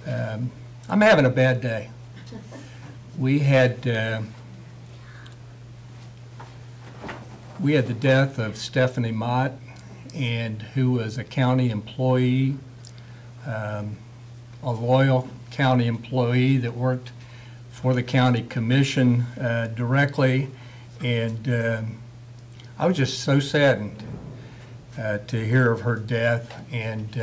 I'm having a bad day. We had the death of Stephanie Mott, and who was a county employee, a loyal county employee that worked for the county commission directly, and I was just so saddened to hear of her death, and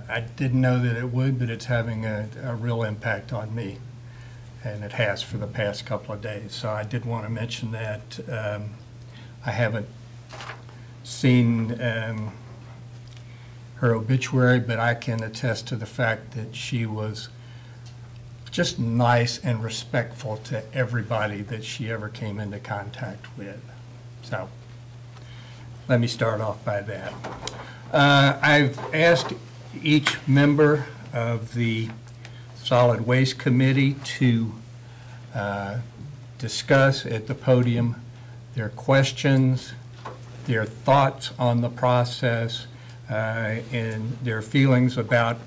I didn't know that it would, but it's having a real impact on me, and it has for the past couple of days. So I did want to mention that. I haven't seen her obituary, but I can attest to the fact that she was just nice and respectful to everybody that she ever came into contact with. So let me start off by that. I've asked each member of the Solid Waste Committee to discuss at the podium their questions, their thoughts on the process, and their feelings about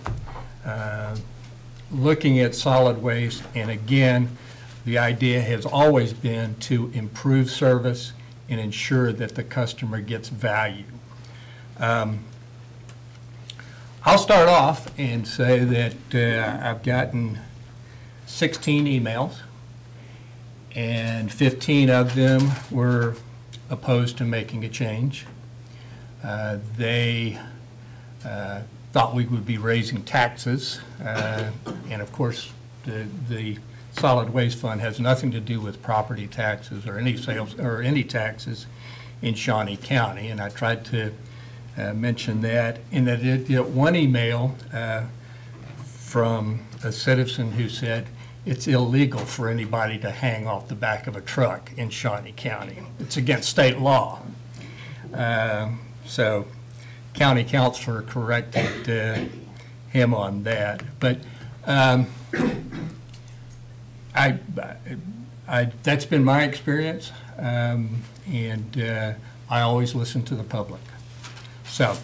looking at solid waste. And again, the idea has always been to improve service and ensure that the customer gets value. I'll start off and say that I've gotten 16 emails, and 15 of them were opposed to making a change. They thought we would be raising taxes, and of course the solid waste fund has nothing to do with property taxes or any sales or any taxes in Shawnee County, and I tried to mention that. In that one email from a citizen who said it's illegal for anybody to hang off the back of a truck in Shawnee County. It's against state law. So county counselor corrected him on that. But that's been my experience, and I always listen to the public. So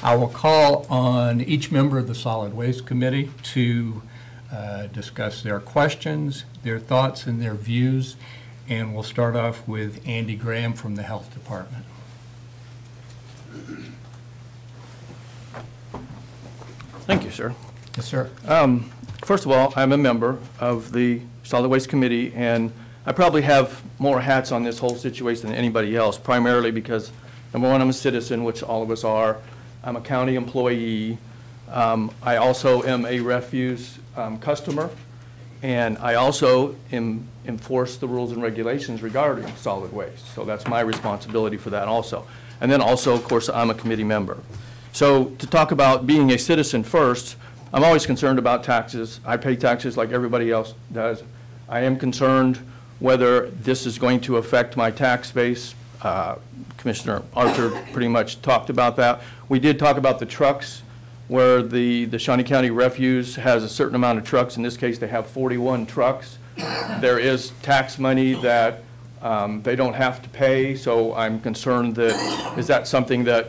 I will call on each member of the Solid Waste Committee to discuss their questions, their thoughts, and their views. And we'll start off with Andy Graham from the Health Department. Thank you, sir. Yes, sir. First of all, I'm a member of the Solid Waste Committee, and I probably have more hats on this whole situation than anybody else, primarily because, number one, I'm a citizen, which all of us are. I'm a county employee. I also am a refuse customer, and I also enforce the rules and regulations regarding solid waste. So that's my responsibility for that also. And then also, of course, I'm a committee member. So to talk about being a citizen first, I'm always concerned about taxes. I pay taxes like everybody else does. I am concerned whether this is going to affect my tax base. Commissioner Arthur pretty much talked about that. We did talk about the trucks, where the Shawnee County Refuse has a certain amount of trucks. In this case, they have 41 trucks. There is tax money that they don't have to pay, so I'm concerned that, is that something that,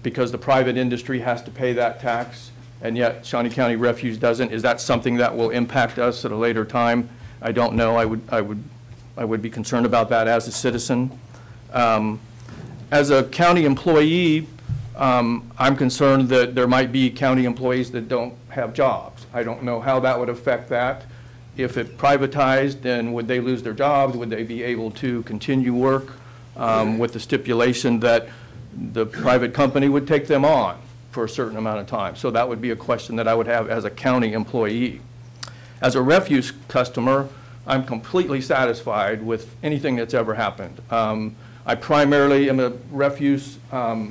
because the private industry has to pay that tax, and yet Shawnee County Refuse doesn't, is that something that will impact us at a later time? I don't know. I would be concerned about that as a citizen. As a county employee, I'm concerned that there might be county employees that don't have jobs. I don't know how that would affect that. If it privatized, then would they lose their jobs? Would they be able to continue work with the stipulation that the private company would take them on for a certain amount of time? So that would be a question that I would have as a county employee. As a refuse customer, I'm completely satisfied with anything that's ever happened. I primarily am a refuse, a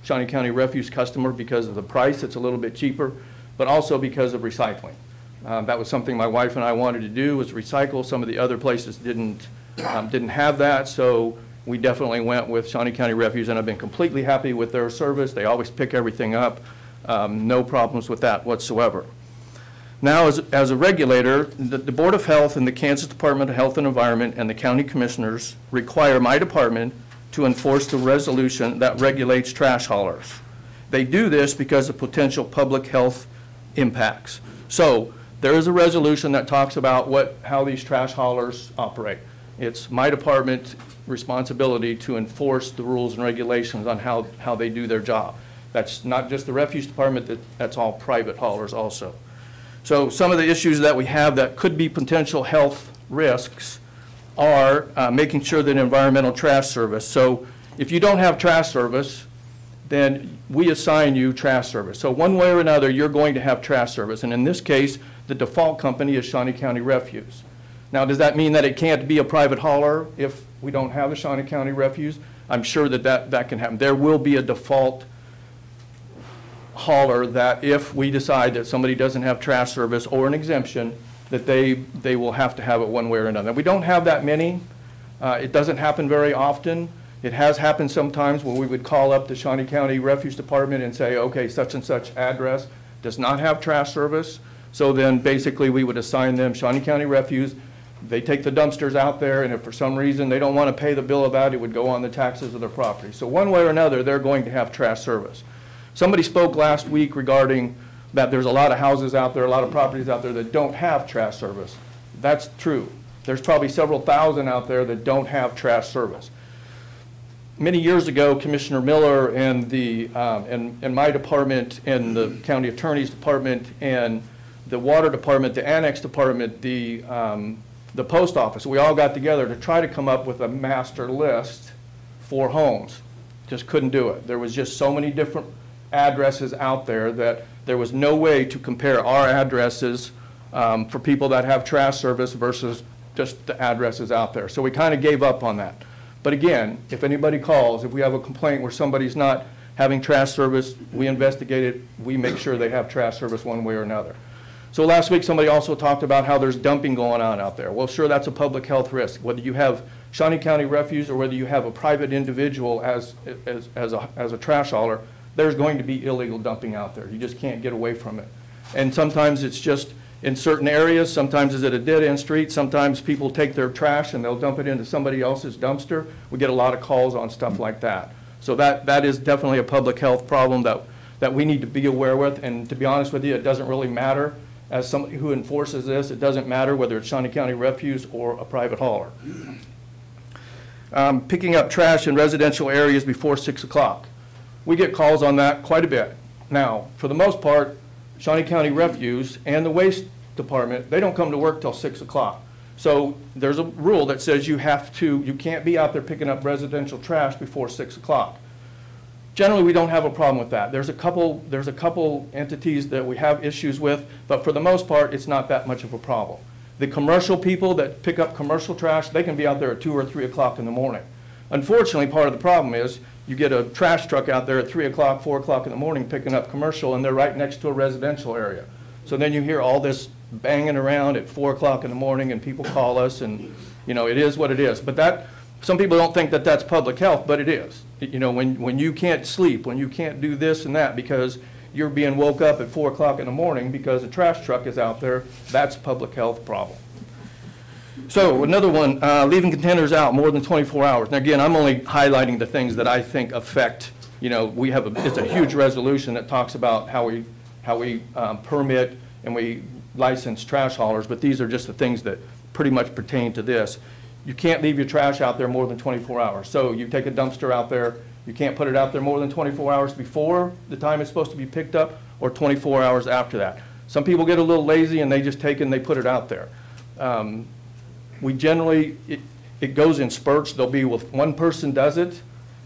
Shawnee County refuse customer because of the price. It's a little bit cheaper, but also because of recycling. That was something my wife and I wanted to do, was recycle. Some of the other places didn't have that, so we definitely went with Shawnee County Refuse, and I've been completely happy with their service. They always pick everything up. No problems with that whatsoever. Now, as a regulator, the Board of Health and the Kansas Department of Health and Environment and the county commissioners require my department to enforce the resolution that regulates trash haulers. They do this because of potential public health impacts. So there is a resolution that talks about how these trash haulers operate. It's my department's responsibility to enforce the rules and regulations on how they do their job. That's not just the refuse department, that's all private haulers also. So some of the issues that we have that could be potential health risks are making sure that environmental trash service. So if you don't have trash service, then we assign you trash service. So one way or another, you're going to have trash service. And in this case, the default company is Shawnee County Refuse. Now, does that mean that it can't be a private hauler if we don't have the Shawnee County Refuse? I'm sure that can happen. There will be a default hauler that if we decide that somebody doesn't have trash service or an exemption, that they will have to have it one way or another. We don't have that many. It doesn't happen very often. It has happened sometimes when we would call up the Shawnee County Refuse Department and say, okay, such and such address does not have trash service. So then basically we would assign them Shawnee County Refuse. They take the dumpsters out there, and if for some reason they don't want to pay the bill of that, it would go on the taxes of their property. So one way or another, they're going to have trash service. Somebody spoke last week regarding that there's a lot of houses out there, a lot of properties out there that don't have trash service. That's true. There's probably several thousand out there that don't have trash service. Many years ago, Commissioner Miller and my department and the county attorney's department and the water department, the annex department, the post office, we all got together to try to come up with a master list for homes. Just couldn't do it. There was just so many different addresses out there that there was no way to compare our addresses for people that have trash service versus just the addresses out there. So we kind of gave up on that. But again, if anybody calls, if we have a complaint where somebody's not having trash service, we investigate it, we make sure they have trash service one way or another. So last week somebody also talked about how there's dumping going on out there. Well, sure, that's a public health risk. Whether you have Shawnee County Refuse or whether you have a private individual as a trash hauler, there's going to be illegal dumping out there. You just can't get away from it. And sometimes it's just in certain areas, sometimes it's at a dead-end street, sometimes people take their trash and they'll dump it into somebody else's dumpster. We get a lot of calls on stuff like that. So that is definitely a public health problem that we need to be aware with, and to be honest with you, it doesn't really matter. As somebody who enforces this, it doesn't matter whether it's Shawnee County Refuse or a private hauler. Picking up trash in residential areas before 6 o'clock. We get calls on that quite a bit. Now, for the most part, Shawnee County Refuse and the Waste Department, they don't come to work till 6 o'clock. So there's a rule that says you can't be out there picking up residential trash before 6 o'clock. Generally, we don't have a problem with that. There's a couple entities that we have issues with, but for the most part, it's not that much of a problem. The commercial people that pick up commercial trash, they can be out there at 2 or 3 o'clock in the morning. Unfortunately, part of the problem is you get a trash truck out there at 3 o'clock, 4 o'clock in the morning picking up commercial, and they're right next to a residential area. So then you hear all this banging around at 4 o'clock in the morning, and people call us, and it is what it is. But some people don't think that that's public health, but it is. When you can't sleep, when you can't do this and that because you're being woke up at 4 o'clock in the morning because a trash truck is out there, that's a public health problem. So another one, leaving containers out more than 24 hours. Now again, I'm only highlighting the things that I think affect, it's a huge resolution that talks about how we permit and we license trash haulers, but these are just the things that pretty much pertain to this. You can't leave your trash out there more than 24 hours. So you take a dumpster out there, you can't put it out there more than 24 hours before the time it's supposed to be picked up or 24 hours after that. Some people get a little lazy and they just take it and they put it out there. We generally, it goes in spurts. There'll be, if one person does it,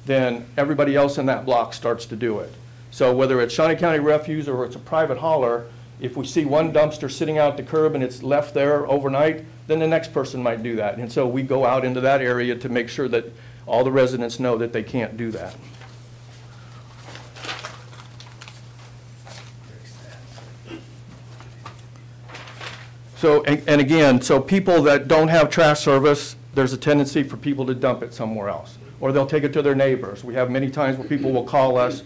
then everybody else in that block starts to do it. So whether it's Shawnee County Refuse or it's a private hauler, if we see one dumpster sitting out at the curb and it's left there overnight, then the next person might do that. And so we go out into that area to make sure that all the residents know that they can't do that. So, and again, so people that don't have trash service, there's a tendency for people to dump it somewhere else. Or they'll take it to their neighbors. We have many times where people will call us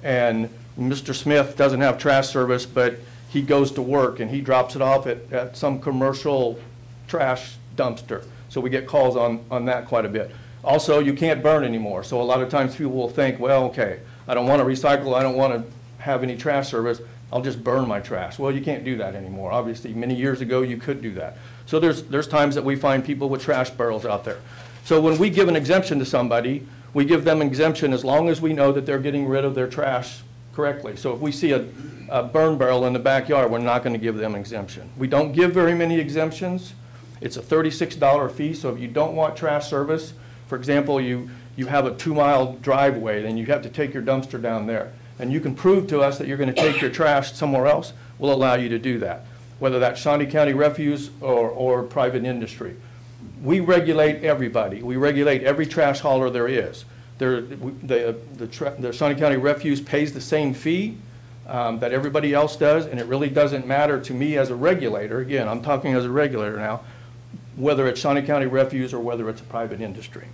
and Mr. Smith doesn't have trash service, but he goes to work and he drops it off at some commercial trash dumpster. So we get calls on that quite a bit. Also, you can't burn anymore. So a lot of times people will think, well, okay, I don't want to recycle, I don't want to have any trash service, I'll just burn my trash. Well, you can't do that anymore. Obviously, many years ago, you could do that. So there's times that we find people with trash barrels out there. So when we give an exemption to somebody, we give them an exemption as long as we know that they're getting rid of their trash correctly. So if we see a burn barrel in the backyard, we're not going to give them an exemption. We don't give very many exemptions. It's a $36 fee, so if you don't want trash service, for example, you have a 2-mile driveway, then you have to take your dumpster down there. And you can prove to us that you're going to take your trash somewhere else, we'll allow you to do that, whether that's Shawnee County Refuse or private industry. We regulate everybody. We regulate every trash hauler there is. The Shawnee County Refuse pays the same fee that everybody else does, and it really doesn't matter to me as a regulator. Again, I'm talking as a regulator now, whether it's Shawnee County Refuse or whether it's a private industry.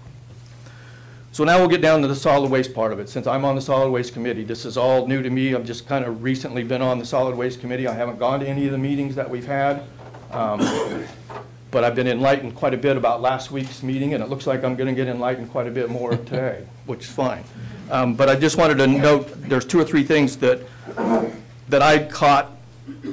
So now we'll get down to the solid waste part of it. Since I'm on the solid waste committee, this is all new to me. I've just kind of recently been on the solid waste committee. I haven't gone to any of the meetings that we've had. But I've been enlightened quite a bit about last week's meeting, and it looks like I'm going to get enlightened quite a bit more today, which is fine. But I just wanted to note there's 2 or 3 things that I caught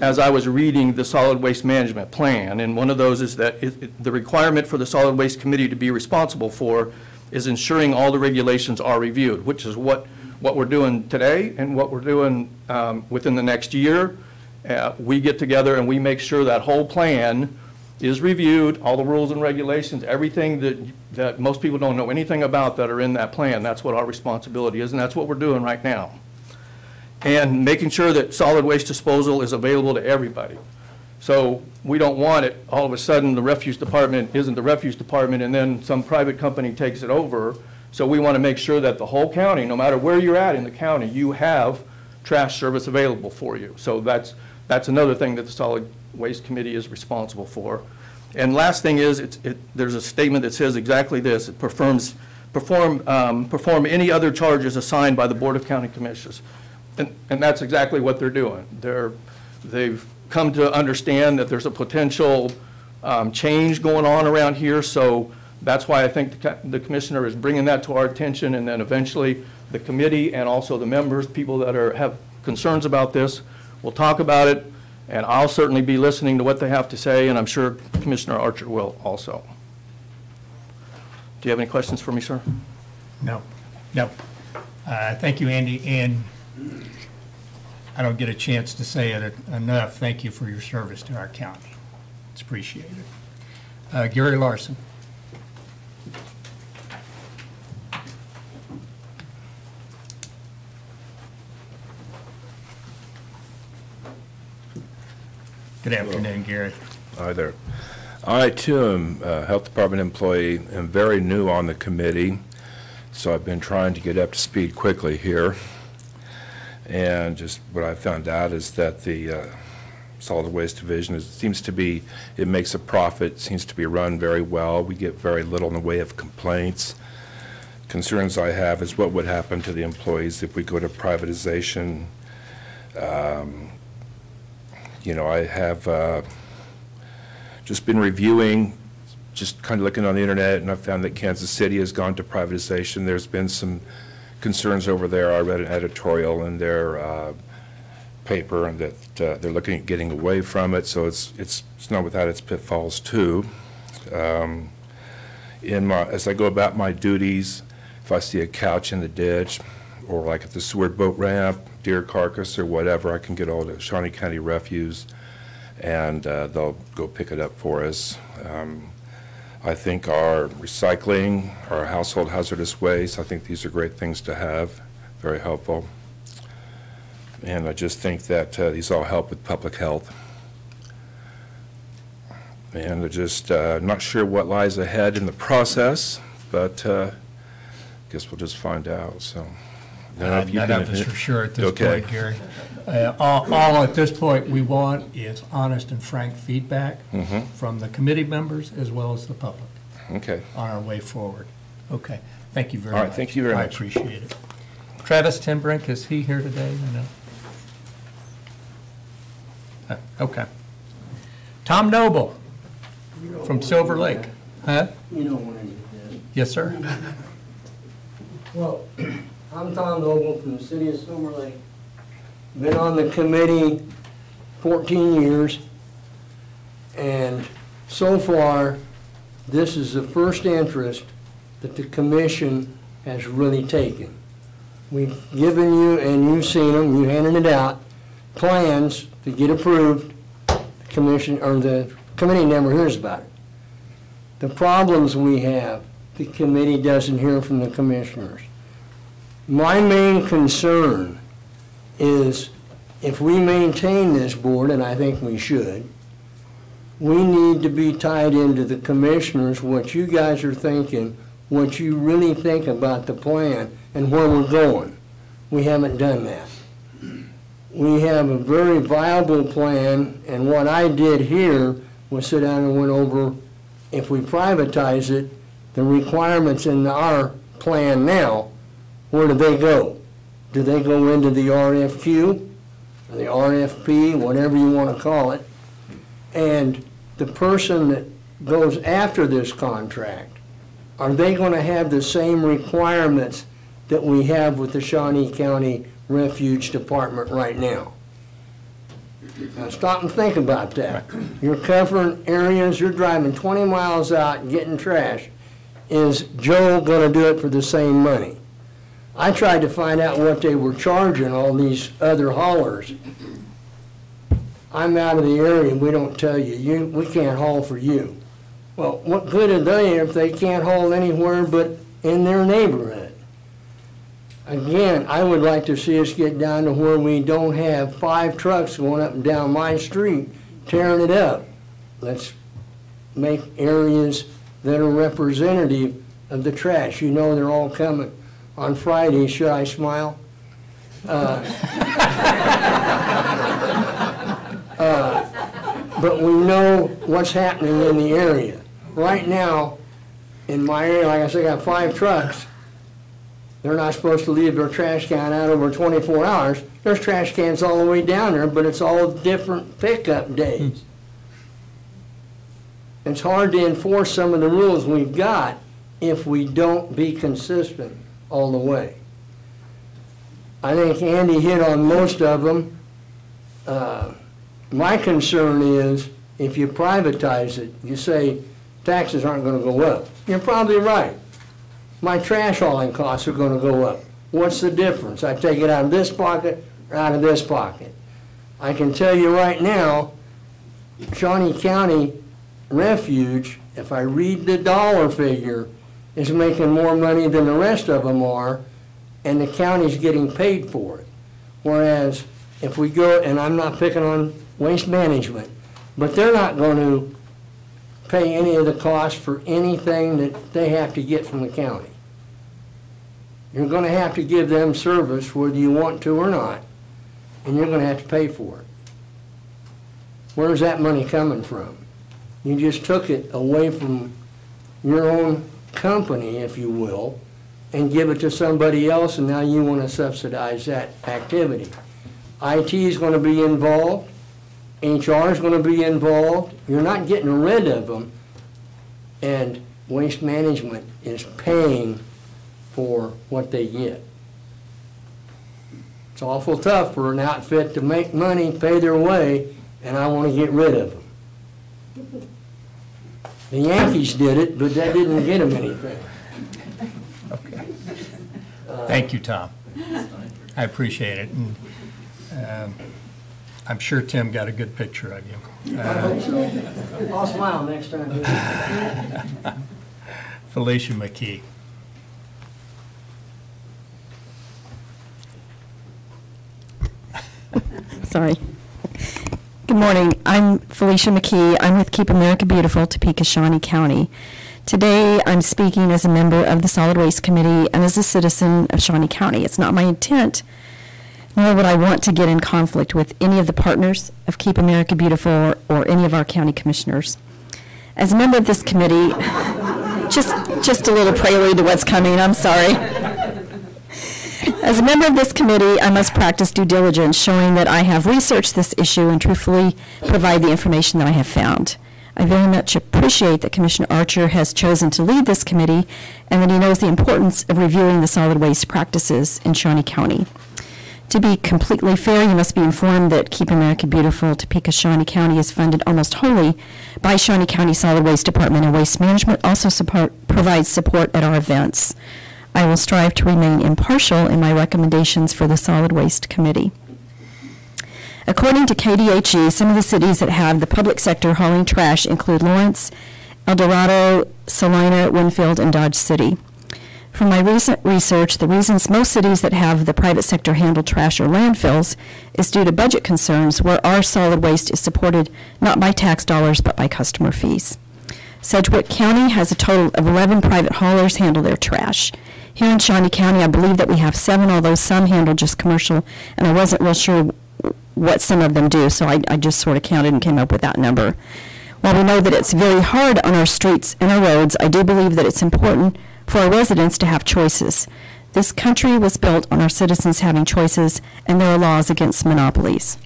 as I was reading the solid waste management plan, and one of those is that the requirement for the solid waste committee to be responsible for is ensuring all the regulations are reviewed, which is what we're doing today and what we're doing within the next year. We get together and we make sure that whole plan is reviewed, all the rules and regulations, everything that most people don't know anything about that are in that plan. That's what our responsibility is, and that's what we're doing right now. And making sure that solid waste disposal is available to everybody. So we don't want it, all of a sudden the refuse department isn't the refuse department and then some private company takes it over. So we want to make sure that the whole county, no matter where you're at in the county, you have trash service available for you. So that's another thing that the Solid Waste Committee is responsible for. And last thing is, there's a statement that says exactly this: it perform any other charges assigned by the Board of County Commissioners. And that's exactly what they're doing. They've come to understand that there's a potential change going on around here, so that's why I think the commissioner is bringing that to our attention, and then eventually the committee and also the members, people that have concerns about this, will talk about it, and I'll certainly be listening to what they have to say, and I'm sure Commissioner Archer will also. Do you have any questions for me, sir? No. Thank you, Andy, and I don't get a chance to say it enough. Thank you for your service to our county. It's appreciated. Gary Larson. Good afternoon, Gary. Hi there. I, too, am a Health Department employee and very new on the committee, so I've been trying to get up to speed quickly here. And just what I found out is that the solid waste division it makes a profit, seems to be run very well. We get very little in the way of complaints. Concerns I have is what would happen to the employees if we go to privatization. You know, I have just been reviewing, just kind of looking on the internet, and I found that Kansas City has gone to privatization. There's been some concerns over there. I read an editorial in their paper, and that they're looking at getting away from it. So it's not without its pitfalls too. As I go about my duties, if I see a couch in the ditch, or like at the Seward boat ramp, deer carcass or whatever, I can get all the Shawnee County Refuse, and they'll go pick it up for us. I think our recycling, our household hazardous waste, I think these are great things to have, very helpful. And I just think that these all help with public health. And I'm just not sure what lies ahead in the process, but I guess we'll just find out. So, None of us are sure at this point, Gary. All at this point we want is honest and frank feedback from the committee members as well as the public. Okay. On our way forward. Okay. Thank you very much. All right. Thank you very much. I appreciate it. Travis Timbrink, is he here today? No. Okay. Tom Noble from Silver Lake. Huh? You know when I did that. Yes, sir. Well, I'm Tom Noble from the city of Silver Lake. Been on the committee 14 years, and so far, this is the first interest that the commission has really taken. We've given you, and you've seen them, you handed it out, plans to get approved. The commission, or the committee never hears about it. The problems we have, the committee doesn't hear from the commissioners. My main concern is if we maintain this board, and I think we should, we need to be tied into the commissioners, what you guys are thinking, what you really think about the plan and where we're going. We haven't done that. We have a very viable plan, and what I did here was sit down and went over, if we privatize it, the requirements in our plan now, where do they go? Do they go into the RFQ, or the RFP, whatever you want to call it? And the person that goes after this contract, are they going to have the same requirements that we have with the Shawnee County Refuge Department right now? Now stop and think about that. You're covering areas, you're driving 20 miles out and getting trash. Is Joe going to do it for the same money? I tried to find out what they were charging all these other haulers. I'm out of the area, we don't tell you. We can't haul for you. Well, what good are they if they can't haul anywhere but in their neighborhood? Again, I would like to see us get down to where we don't have 5 trucks going up and down my street tearing it up. Let's make areas that are representative of the trash. You know they're all coming on Friday. Should I smile? But we know what's happening in the area. Right now, in my area, like I said, I got 5 trucks. They're not supposed to leave their trash can out over 24 hours. There's trash cans all the way down there, but it's all different pickup days. It's hard to enforce some of the rules we've got if we don't be consistent all the way. I think Andy hit on most of them. My concern is if you privatize it, you say taxes aren't going to go up. You're probably right. My trash hauling costs are going to go up. What's the difference? I take it out of this pocket or out of this pocket. I can tell you right now, Shawnee County Refuge, if I read the dollar figure, is making more money than the rest of them are, and the county's getting paid for it. Whereas if we go, and I'm not picking on waste management, but they're not going to pay any of the cost for anything that they have to get from the county. You're going to have to give them service whether you want to or not, and you're going to have to pay for it. Where's that money coming from? You just took it away from your own company, if you will, and give it to somebody else, and now you want to subsidize that activity. IT is going to be involved. HR is going to be involved. You're not getting rid of them, and waste management is paying for what they get. It's awful tough for an outfit to make money, pay their way, and I want to get rid of them. The Yankees did it, but that didn't get them anything. Okay. Thank you, Tom. I appreciate it. And, I'm sure Tim got a good picture of you. I hope so. I'll smile next time. Felicia McKee. Sorry. Good morning. I'm Felicia McKee. I'm with Keep America Beautiful, Topeka, Shawnee County. Today, I'm speaking as a member of the Solid Waste Committee and as a citizen of Shawnee County. It's not my intent, nor would I want to get in conflict with any of the partners of Keep America Beautiful or any of our county commissioners. As a member of this committee, just a little prelude to what's coming, I'm sorry. As a member of this committee, I must practice due diligence, showing that I have researched this issue and truthfully provide the information that I have found. I very much appreciate that Commissioner Archer has chosen to lead this committee and that he knows the importance of reviewing the solid waste practices in Shawnee County. To be completely fair, you must be informed that Keep America Beautiful Topeka Shawnee County is funded almost wholly by Shawnee County Solid Waste Department, and Waste Management also provides support at our events. I will strive to remain impartial in my recommendations for the Solid Waste Committee. According to KDHE, some of the cities that have the public sector hauling trash include Lawrence, El Dorado, Salina, Winfield, and Dodge City. From my recent research, the reasons most cities that have the private sector handle trash or landfills is due to budget concerns, where our solid waste is supported not by tax dollars but by customer fees. Sedgwick County has a total of 11 private haulers handle their trash. Here in Shawnee County, I believe that we have 7, although some handle just commercial, and I wasn't real sure what some of them do, so I just sort of counted and came up with that number. While we know that it's very hard on our streets and our roads, I do believe that it's important for our residents to have choices. This country was built on our citizens having choices, and there are laws against monopolies.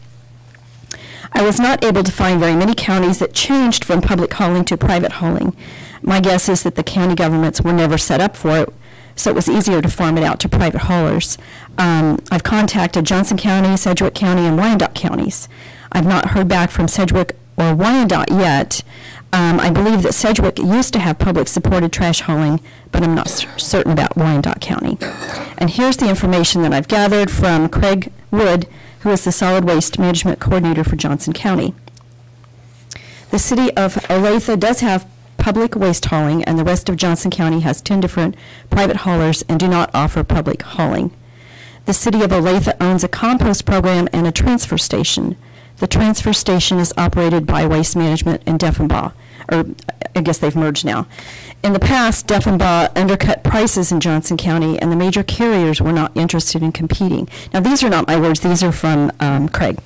I was not able to find very many counties that changed from public hauling to private hauling. My guess is that the county governments were never set up for it, so it was easier to farm it out to private haulers. I've contacted Johnson County, Sedgwick County, and Wyandotte counties. I've not heard back from Sedgwick or Wyandotte yet. I believe that Sedgwick used to have public supported trash hauling, but I'm not certain about Wyandotte County. And here's the information that I've gathered from Craig Wood, who is the Solid Waste Management Coordinator for Johnson County. The city of Olathe does have public waste hauling, and the rest of Johnson County has 10 different private haulers and do not offer public hauling. The city of Olathe owns a compost program and a transfer station. The transfer station is operated by Waste Management and Deffenbaugh, or I guess they've merged now. In the past, Deffenbaugh undercut prices in Johnson County, and the major carriers were not interested in competing. Now, these are not my words. These are from Craig.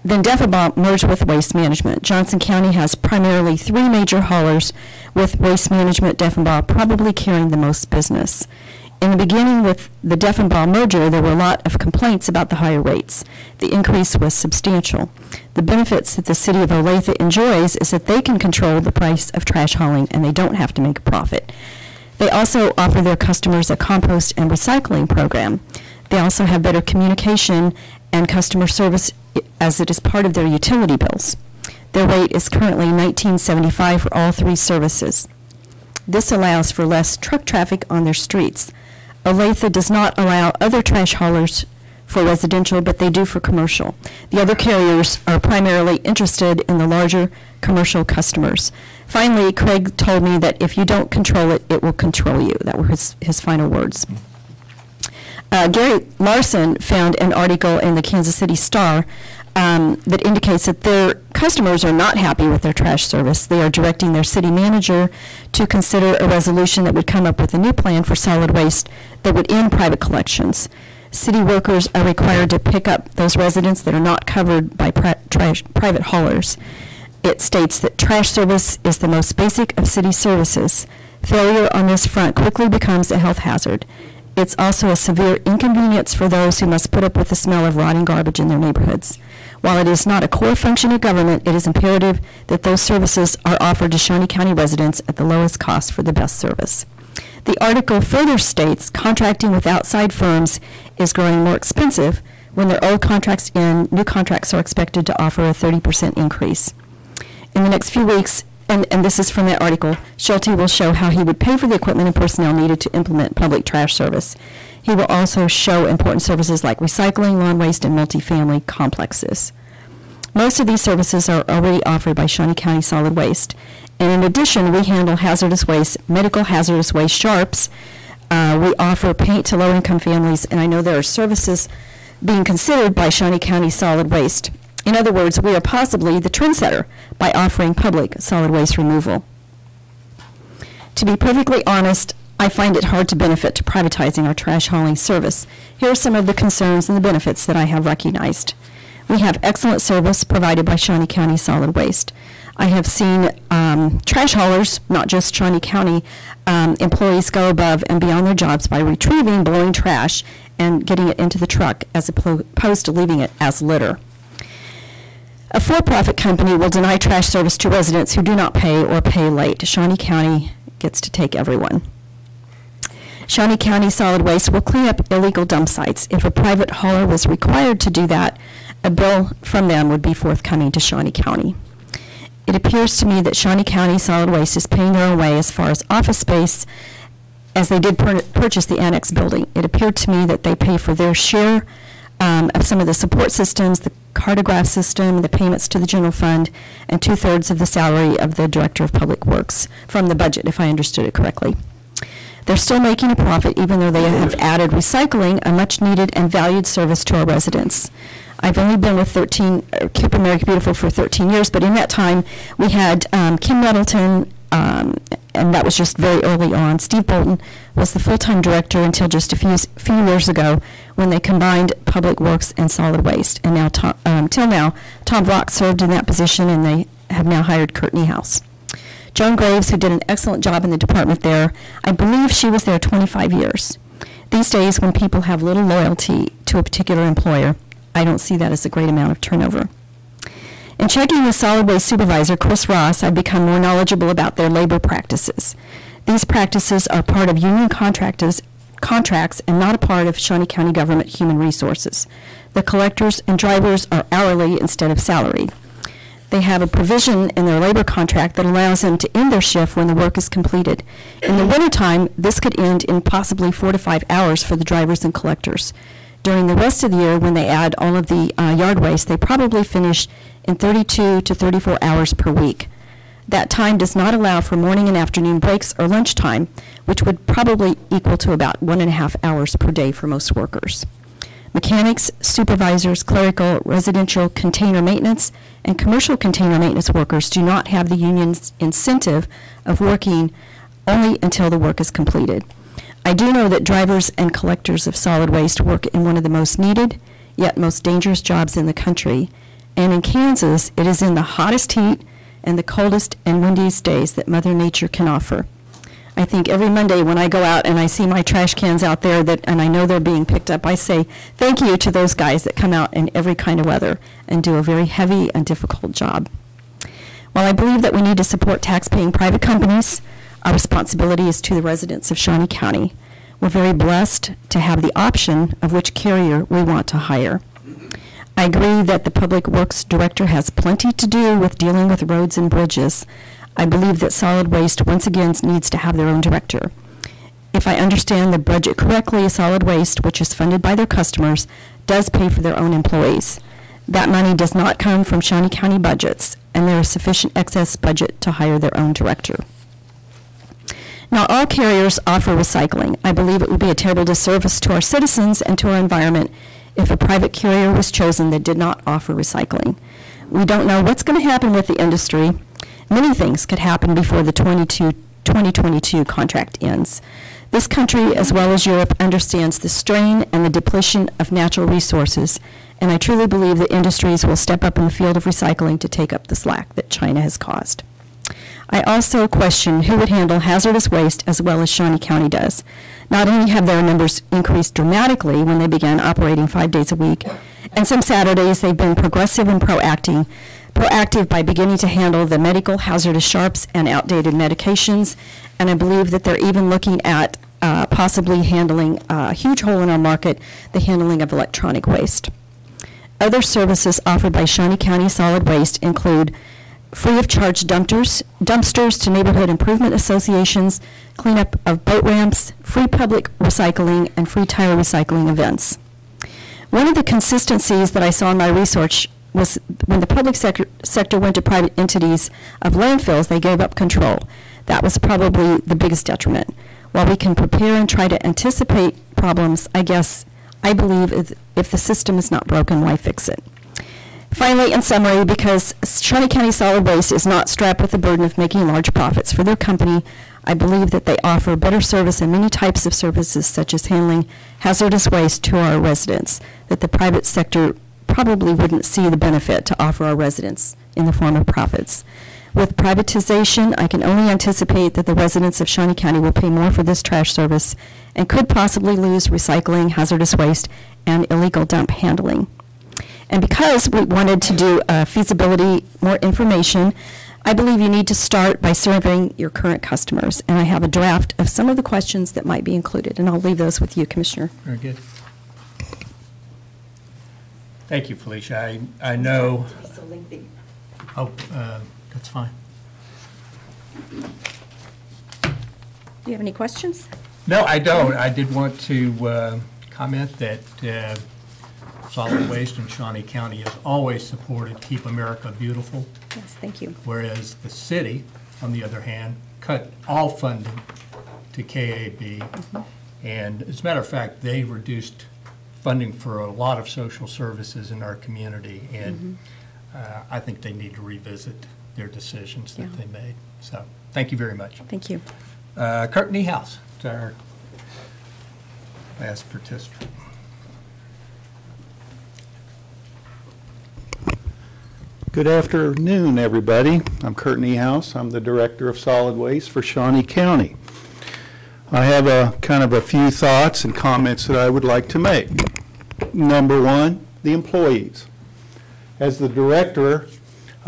Then Deffenbaugh merged with Waste Management. Johnson County has primarily 3 major haulers, with Waste Management Deffenbaugh probably carrying the most business. In the beginning with the Deffenbaugh merger, there were a lot of complaints about the higher rates. The increase was substantial. The benefits that the city of Olathe enjoys is that they can control the price of trash hauling, and they don't have to make a profit. They also offer their customers a compost and recycling program. They also have better communication and customer service as it is part of their utility bills. Their rate is currently $19.75 for all 3 services. This allows for less truck traffic on their streets. Olathe does not allow other trash haulers for residential, but they do for commercial. The other carriers are primarily interested in the larger commercial customers. Finally, Craig told me that if you don't control it, it will control you. That were his final words. Gary Larson found an article in the Kansas City Star that indicates that their customers are not happy with their trash service. They are directing their city manager to consider a resolution that would come up with a new plan for solid waste that would end private collections. City workers are required to pick up those residents that are not covered by private haulers. It states that trash service is the most basic of city services. Failure on this front quickly becomes a health hazard. It's also a severe inconvenience for those who must put up with the smell of rotting garbage in their neighborhoods. While it is not a core function of government, it is imperative that those services are offered to Shawnee County residents at the lowest cost for the best service. The article further states contracting with outside firms is growing more expensive. When their old contracts end, new contracts are expected to offer a 30% increase. In the next few weeks, and this is from that article, Schulte will show how he would pay for the equipment and personnel needed to implement public trash service. He will also show important services like recycling, lawn waste, and multifamily complexes. Most of these services are already offered by Shawnee County Solid Waste. And in addition, we handle hazardous waste, medical hazardous waste, sharps. We offer paint to low-income families, and I know there are services being considered by Shawnee County Solid Waste. In other words, we are possibly the trendsetter by offering public solid waste removal. To be perfectly honest, I find it hard to benefit to privatizing our trash hauling service. Here are some of the concerns and the benefits that I have recognized. We have excellent service provided by Shawnee County Solid Waste. I have seen trash haulers, not just Shawnee County, employees go above and beyond their jobs by retrieving blowing trash and getting it into the truck as opposed to leaving it as litter. A for-profit company will deny trash service to residents who do not pay or pay late. Shawnee County gets to take everyone. Shawnee County Solid Waste will clean up illegal dump sites. If a private hauler was required to do that, a bill from them would be forthcoming to Shawnee County. It appears to me that Shawnee County Solid Waste is paying their own way as far as office space, as they did purchase the annex building. It appeared to me that they pay for their share of some of the support systems, the cartograph system, the payments to the general fund, and 2/3 of the salary of the Director of Public Works from the budget, if I understood it correctly. They're still making a profit even though they have added recycling, a much needed and valued service to our residents. I've only been with Keep America Beautiful for 13 years, but in that time we had Kim Nettleton, and that was just very early on. Steve Bolton was the full-time director until just a few years ago when they combined Public Works and Solid Waste. And now, till now, Tom Brock served in that position, and they have now hired Kurt Niehaus. Joan Graves, who did an excellent job in the department there, I believe she was there 25 years. These days, when people have little loyalty to a particular employer, I don't see that as a great amount of turnover. In checking with Solid Waste Supervisor Chris Ross, I've become more knowledgeable about their labor practices. These practices are part of union contracts and not a part of Shawnee County government human resources. The collectors and drivers are hourly instead of salaried. They have a provision in their labor contract that allows them to end their shift when the work is completed. In the wintertime, this could end in possibly 4 to 5 hours for the drivers and collectors. During the rest of the year, when they add all of the yard waste, they probably finish in 32 to 34 hours per week. That time does not allow for morning and afternoon breaks or lunchtime, which would probably equal to about 1.5 hours per day for most workers. Mechanics, supervisors, clerical, residential container maintenance, and commercial container maintenance workers do not have the union's incentive of working only until the work is completed. I do know that drivers and collectors of solid waste work in one of the most needed, yet most dangerous jobs in the country. And in Kansas, it is in the hottest heat and the coldest and windiest days that Mother Nature can offer. I think every Monday when I go out and I see my trash cans out there and I know they're being picked up, I say thank you to those guys that come out in every kind of weather and do a very heavy and difficult job. While I believe that we need to support tax-paying private companies, our responsibility is to the residents of Shawnee County. We're very blessed to have the option of which carrier we want to hire. I agree that the Public Works Director has plenty to do with dealing with roads and bridges. I believe that Solid Waste once again needs to have their own director. If I understand the budget correctly, Solid Waste, which is funded by their customers, does pay for their own employees. That money does not come from Shawnee County budgets, and there is sufficient excess budget to hire their own director. Now, all carriers offer recycling. I believe it would be a terrible disservice to our citizens and to our environment if a private carrier was chosen that did not offer recycling. We don't know what's going to happen with the industry. Many things could happen before the 2022 contract ends. This country, as well as Europe, understands the strain and the depletion of natural resources, and I truly believe that industries will step up in the field of recycling to take up the slack that China has caused. I also question who would handle hazardous waste as well as Shawnee County does. Not only have their numbers increased dramatically when they began operating 5 days a week, and some Saturdays they've been progressive and proactive by beginning to handle the medical hazardous sharps and outdated medications, and I believe that they're even looking at possibly handling a huge hole in our market, the handling of electronic waste. Other services offered by Shawnee County Solid Waste include free of charge dumpsters to neighborhood improvement associations, cleanup of boat ramps, free public recycling, and free tire recycling events. One of the consistencies that I saw in my research was when the public sector went to private entities of landfills, they gave up control. That was probably the biggest detriment. While we can prepare and try to anticipate problems, I believe if the system is not broken, why fix it? Finally, in summary, because Shawnee County Solid Waste is not strapped with the burden of making large profits for their company, I believe that they offer better service and many types of services, such as handling hazardous waste to our residents, that the private sector probably wouldn't see the benefit to offer our residents in the form of profits. With privatization, I can only anticipate that the residents of Shawnee County will pay more for this trash service and could possibly lose recycling, hazardous waste, and illegal dump handling. And because we wanted to do feasibility, more information, I believe you need to start by surveying your current customers. And I have a draft of some of the questions that might be included, and I'll leave those with you, Commissioner. Very good. Thank you, Felicia. I know. It's so lengthy. Oh, that's fine. Do you have any questions? No, I don't. I did want to comment that Solid Waste in Shawnee County has always supported Keep America Beautiful, Yes, thank you. whereas the city, on the other hand, cut all funding to KAB. And as a matter of fact, they reduced funding for a lot of social services in our community. And I think they need to revisit their decisions that Yeah. they made. So, thank you very much. Thank you. Kurt Niehaus is our last participant. Good afternoon, everybody. I'm Kurt Niehaus. I'm the Director of Solid Waste for Shawnee County. I have a kind of a few thoughts and comments that I would like to make. Number one, the employees. As the Director,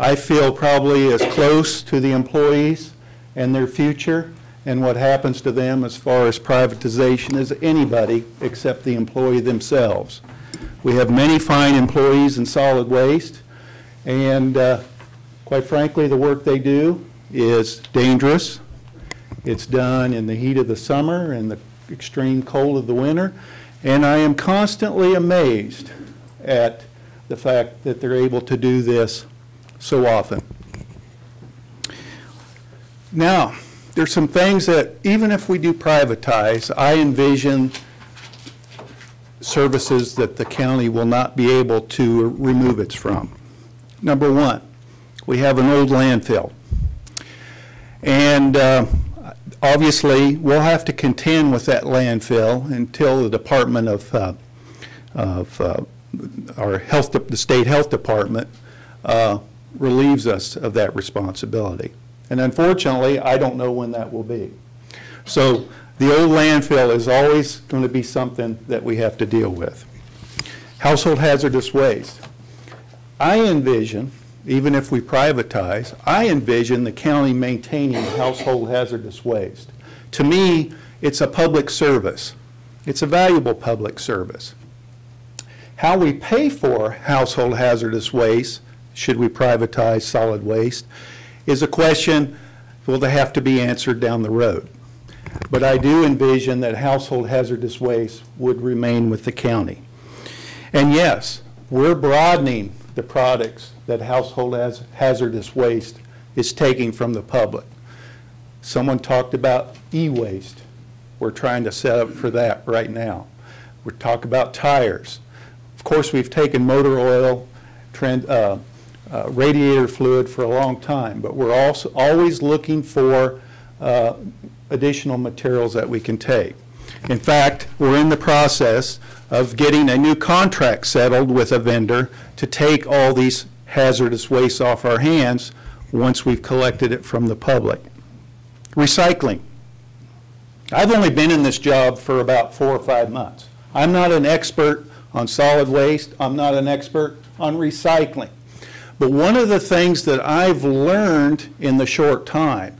I feel probably as close to the employees and their future and what happens to them as far as privatization as anybody except the employee themselves. We have many fine employees in solid waste, and quite frankly, the work they do is dangerous. It's done in the heat of the summer and the extreme cold of the winter, and I am constantly amazed at the fact that they're able to do this so often. Now, there's some things that, even if we do privatize, I envision services that the county will not be able to remove it from. Number one, we have an old landfill. And obviously, we'll have to contend with that landfill until the Department of the State Health Department relieves us of that responsibility. And unfortunately, I don't know when that will be. So the old landfill is always going to be something that we have to deal with. Household hazardous waste. I envision, even if we privatize, I envision the county maintaining household hazardous waste. To me, it's a public service. It's a valuable public service. How we pay for household hazardous waste, should we privatize solid waste, is a question will have to be answered down the road. But I do envision that household hazardous waste would remain with the county. And yes, we're broadening the products that household hazardous waste is taking from the public. Someone talked about e-waste. We're trying to set up for that right now. We're talking about tires. Of course, we've taken motor oil, radiator fluid for a long time, but we're also always looking for additional materials that we can take. In fact, we're in the process of getting a new contract settled with a vendor to take all these hazardous waste off our hands once we've collected it from the public. Recycling. I've only been in this job for about 4 or 5 months. I'm not an expert on solid waste. I'm not an expert on recycling. But one of the things that I've learned in the short time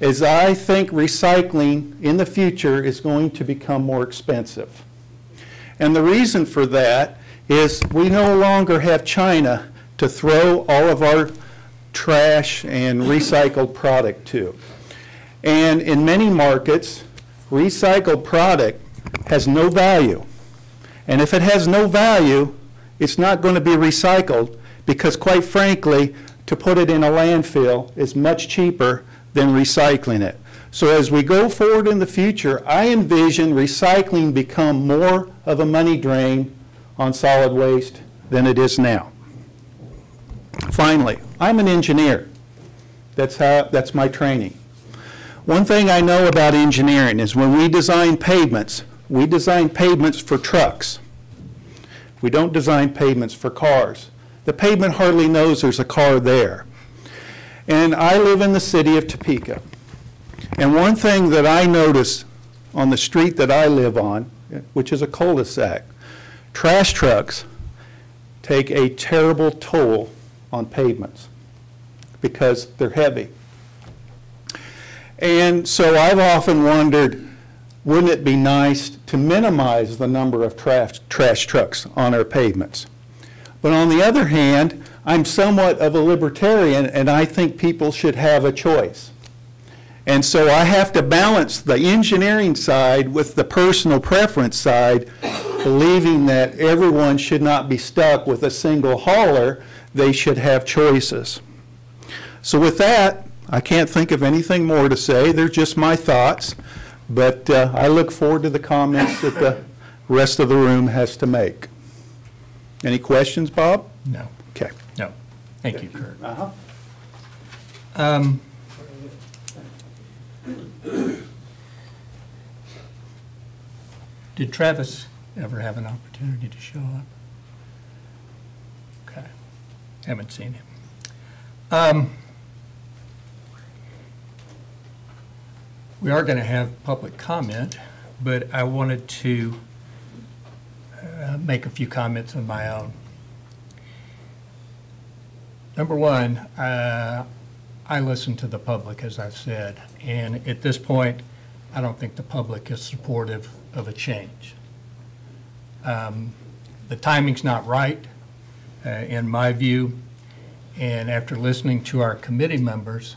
is I think recycling in the future is going to become more expensive. And the reason for that is we no longer have China to throw all of our trash and recycled product to. And in many markets, recycled product has no value. And if it has no value, it's not going to be recycled because, quite frankly, to put it in a landfill is much cheaper than recycling it. So as we go forward in the future, I envision recycling become more of a money drain on solid waste than it is now. Finally, I'm an engineer. That's my training. One thing I know about engineering is when we design pavements for trucks. We don't design pavements for cars. The pavement hardly knows there's a car there. And I live in the city of Topeka. And one thing that I notice on the street that I live on, which is a cul-de-sac, trash trucks take a terrible toll on pavements because they're heavy. And so I've often wondered, wouldn't it be nice to minimize the number of trash trucks on our pavements? But on the other hand, I'm somewhat of a libertarian, and I think people should have a choice. And so I have to balance the engineering side with the personal preference side, believing that everyone should not be stuck with a single hauler. They should have choices. So with that, I can't think of anything more to say. They're just my thoughts. But I look forward to the comments that the rest of the room has to make. Any questions, Bob? No. Okay. No. Thank you, Kurt. Did Travis ever have an opportunity to show up? Okay. Haven't seen him. We are going to have public comment, but I wanted to make a few comments on my own. Number one, I listen to the public, as I've said, and at this point, I don't think the public is supportive of a change. The timing's not right, in my view, and after listening to our committee members,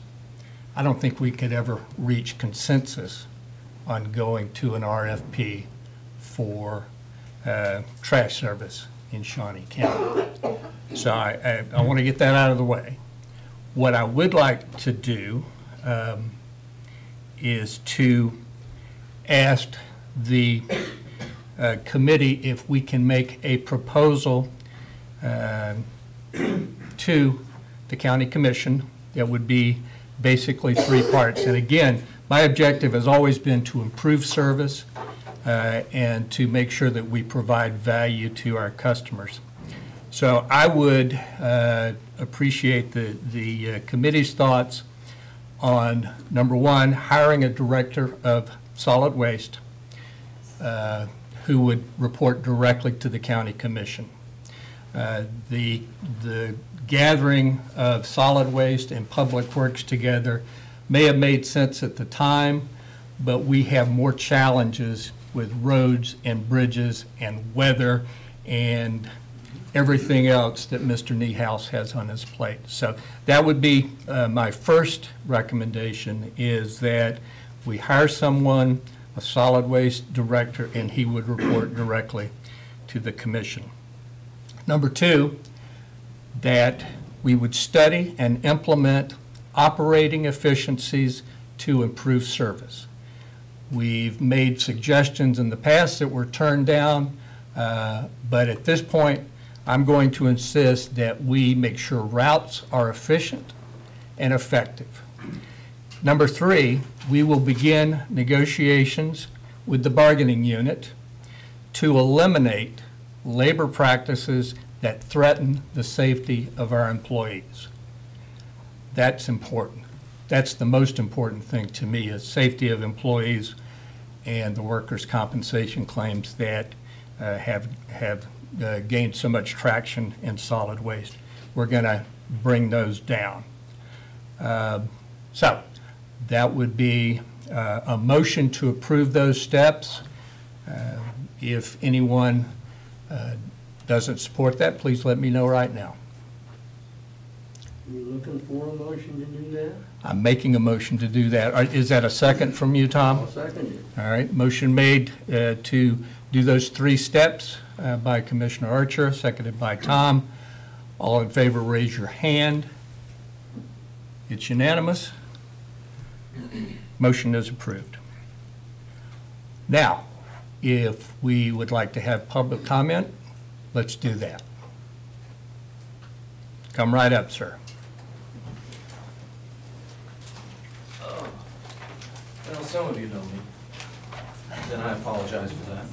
I don't think we could ever reach consensus on going to an RFP for trash service in Shawnee County. So I want to get that out of the way. What I would like to do is to ask the committee if we can make a proposal to the county commission that would be basically three parts. And again, my objective has always been to improve service and to make sure that we provide value to our customers. So I would appreciate the committee's thoughts on, number one, hiring a director of solid waste who would report directly to the county commission. The gathering of solid waste and public works together may have made sense at the time, but we have more challenges with roads and bridges and weather and everything else that Mr. Niehaus has on his plate. So that would be my first recommendation, is that we hire someone, a solid waste director, and he would report directly to the commission. Number two, that we would study and implement operating efficiencies to improve service. We've made suggestions in the past that were turned down, but at this point, I'm going to insist that we make sure routes are efficient and effective. Number three, we will begin negotiations with the bargaining unit to eliminate labor practices that threaten the safety of our employees. That's important. That's the most important thing to me, is safety of employees and the workers' compensation claims that have gained so much traction in solid waste. We're going to bring those down. So that would be a motion to approve those steps. If anyone doesn't support that, please let me know right now. You looking for a motion to do that? I'm making a motion to do that. Is that a second from you, Tom? I'll second it. All right, motion made to do those three steps by Commissioner Archer, seconded by Tom. All in favor, raise your hand. It's unanimous. Motion is approved. Now, if we would like to have public comment, let's do that. Come right up, sir. Well, some of you know me, and I apologize for that.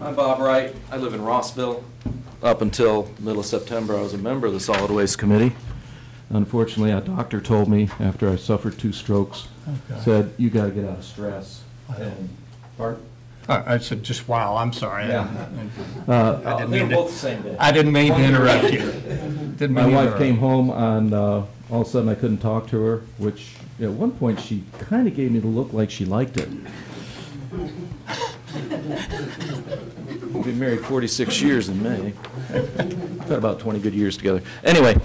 I'm Bob Wright. I live in Rossville. Up until middle of September, I was a member of the Solid Waste Committee. Unfortunately, a doctor told me after I suffered 2 strokes, said, you got to get out of stress. And, pardon? I said, just wow, I'm sorry. Yeah. I didn't They were mean both the to, same day. I didn't mean to interrupt you. Didn't mean My to wife interrupt. came home and all of a sudden I couldn't talk to her, which at one point she kind of gave me the look like she liked it. We've been married 46 years in May. Got about 20 good years together. Anyway,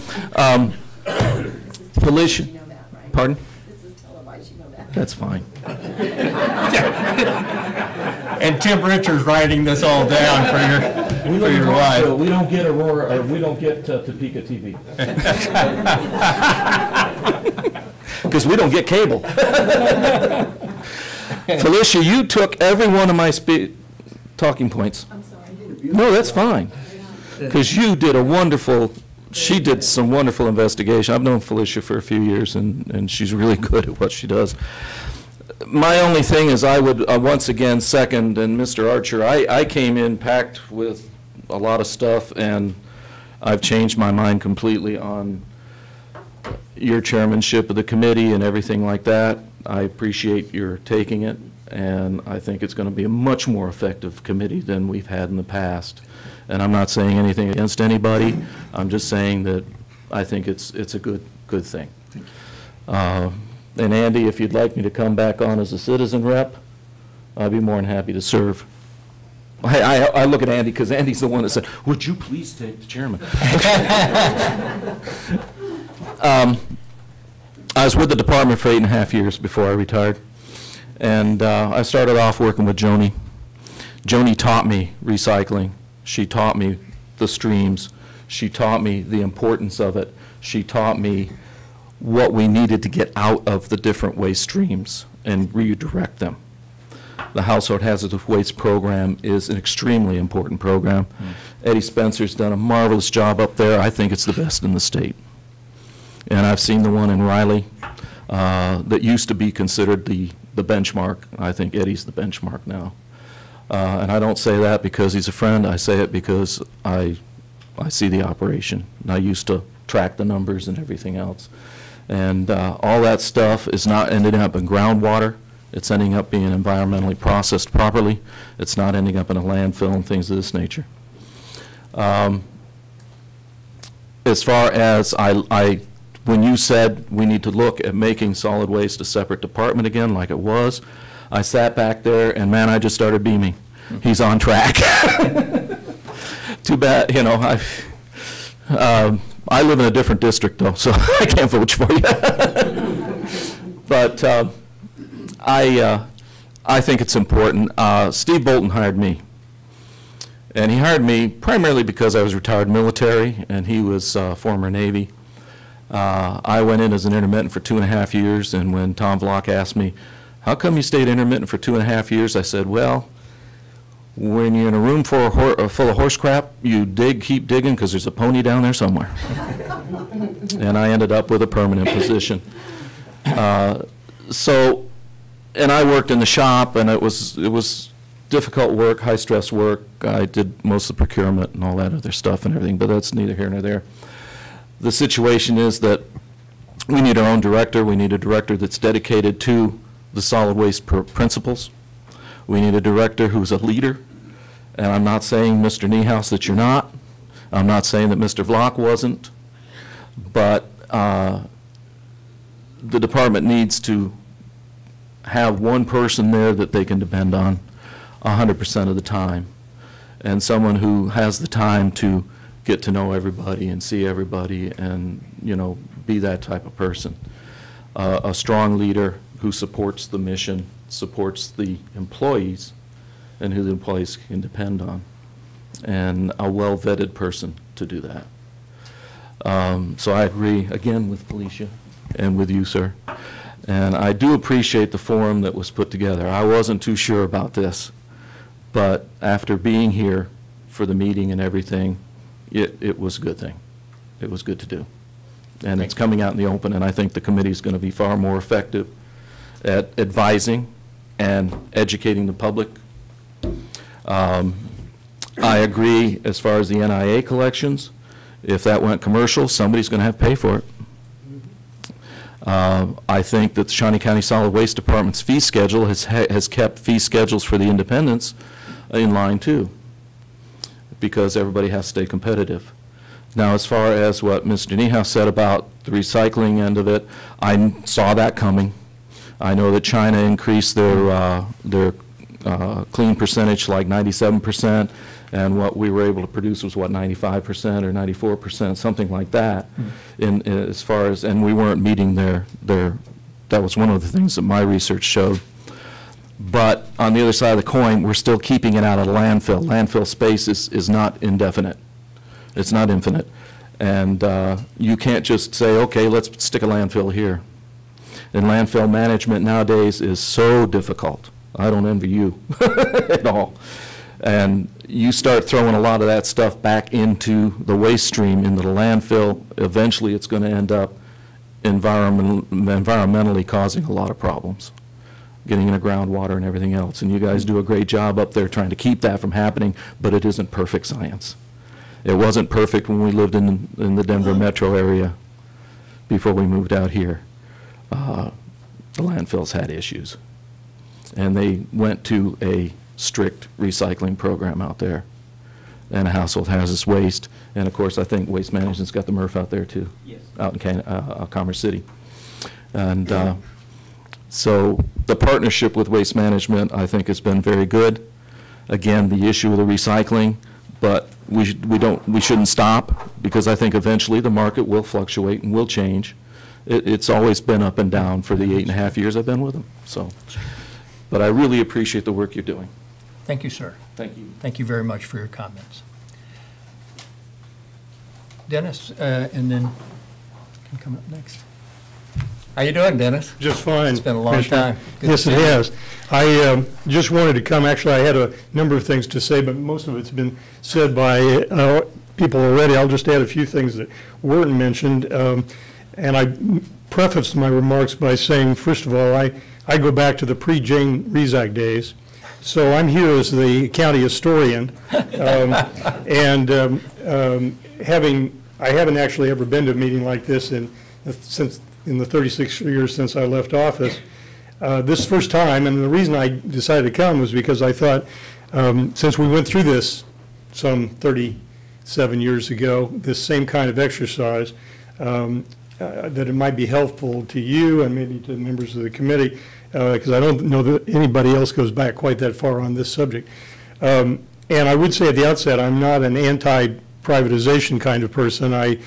Felicia, You know that, right? pardon? This is televised, you know that. That's fine. And Tim Richards writing this all down for your wife. We don't get Aurora, or we don't get Topeka TV. Because we don't get cable. Felicia, you took every one of my talking points. I'm sorry. No, that's fine. Because you did a wonderful, she did some wonderful investigation. I've known Felicia for a few years, and she's really good at what she does. My only thing is I would once again second, and Mr. Archer, I came in packed with a lot of stuff, and I've changed my mind completely on your chairmanship of the committee and everything like that. I appreciate your taking it, and I think it's going to be a much more effective committee than we've had in the past. And I'm not saying anything against anybody. I'm just saying that I think it's a good thing. And Andy, if you'd like me to come back on as a citizen rep, I'd be more than happy to serve. I look at Andy because Andy's the one that said, would you please take the chairman? I was with the department for 8.5 years before I retired. And I started off working with Joni. Joni taught me recycling. She taught me the streams. She taught me the importance of it. She taught me what we needed to get out of the different waste streams and redirect them. The Household Hazardous Waste Program is an extremely important program. Eddie Spencer's done a marvelous job up there. I think it's the best in the state. And I've seen the one in Riley that used to be considered the benchmark. I think Eddie's the benchmark now. And I don't say that because he's a friend. I say it because I see the operation. And I used to track the numbers and everything else. And all that stuff is not ending up in groundwater. It's ending up being environmentally processed properly. It's not ending up in a landfill and things of this nature. As far as when you said we need to look at making solid waste a separate department again like it was, I sat back there and man, I just started beaming. He's on track. Too bad, you know, I live in a different district though, so I can't vote for you. But I think it's important. Steve Bolton hired me. And he hired me primarily because I was retired military and he was former Navy. I went in as an intermittent for 2.5 years, and when Tom Vlock asked me, how come you stayed intermittent for 2.5 years, I said, well, when you're in a room full of horse crap, you keep digging because there's a pony down there somewhere. And I ended up with a permanent position. And I worked in the shop, and it was difficult work, high-stress work. I did most of the procurement and all that other stuff and everything, but that's neither here nor there. The situation is that we need our own director. We need a director that's dedicated to the solid waste principles. We need a director who's a leader. And I'm not saying, Mr. Niehaus, that you're not. I'm not saying that Mr. Vlock wasn't. But the department needs to have one person there that they can depend on 100% of the time, and someone who has the time to get to know everybody and see everybody and, you know, be that type of person. A strong leader who supports the mission, supports the employees, and who the employees can depend on, and a well-vetted person to do that. So I agree, again, with Felicia and with you, sir. And I do appreciate the forum that was put together. I wasn't too sure about this, but after being here for the meeting and everything, it was a good thing. It was good to do. And it's coming out in the open, and I think the committee is going to be far more effective at advising and educating the public. I agree as far as the NIA collections. If that went commercial, somebody's going to have to pay for it. I think that the Shawnee County Solid Waste Department's fee schedule has kept fee schedules for the independents in line too, because everybody has to stay competitive. Now, as far as what Mr. Niehaus said about the recycling end of it, I saw that coming. I know that China increased their clean percentage like 97%, and what we were able to produce was, what, 95% or 94%, something like that, as far as, and we weren't meeting their, that was one of the things that my research showed. But on the other side of the coin, we're still keeping it out of the landfill. Landfill space is not indefinite. It's not infinite. And you can't just say, okay, let's stick a landfill here. And landfill management nowadays is so difficult. I don't envy you at all. And you start throwing a lot of that stuff back into the waste stream, into the landfill, eventually it's going to end up environmentally causing a lot of problems, getting into groundwater and everything else. And you guys do a great job up there trying to keep that from happening, but it isn't perfect science. It wasn't perfect when we lived in the Denver metro area before we moved out here. The landfills had issues. And they went to a strict recycling program out there, and a household hazardous waste. And of course, I think Waste Management's got the MRF out there too. Yes. Out in Commerce City. And so the partnership with Waste Management, I think, has been very good. Again, the issue of the recycling, but we shouldn't stop, because I think eventually the market will fluctuate and will change. It's always been up and down for the 8.5 years I've been with them. So, but I really appreciate the work you're doing. Thank you, sir. Thank you. Thank you very much for your comments. Dennis, and then can come up next. How you doing, Dennis? Just fine. It's been a long time. Good Yes, to it see you. has. I just wanted to come. Actually, I had a number of things to say, but most of it's been said by people already. I'll just add a few things that weren't mentioned. And I prefaced my remarks by saying, first of all, I go back to the pre-Jane Rezac days. So I'm here as the county historian. I haven't actually ever been to a meeting like this in the 36 years since I left office. This is the first time, and the reason I decided to come was because I thought, since we went through this some 37 years ago, this same kind of exercise, that it might be helpful to you and maybe to members of the committee, because I don't know that anybody else goes back quite that far on this subject. And I would say at the outset, I'm not an anti-privatization kind of person. I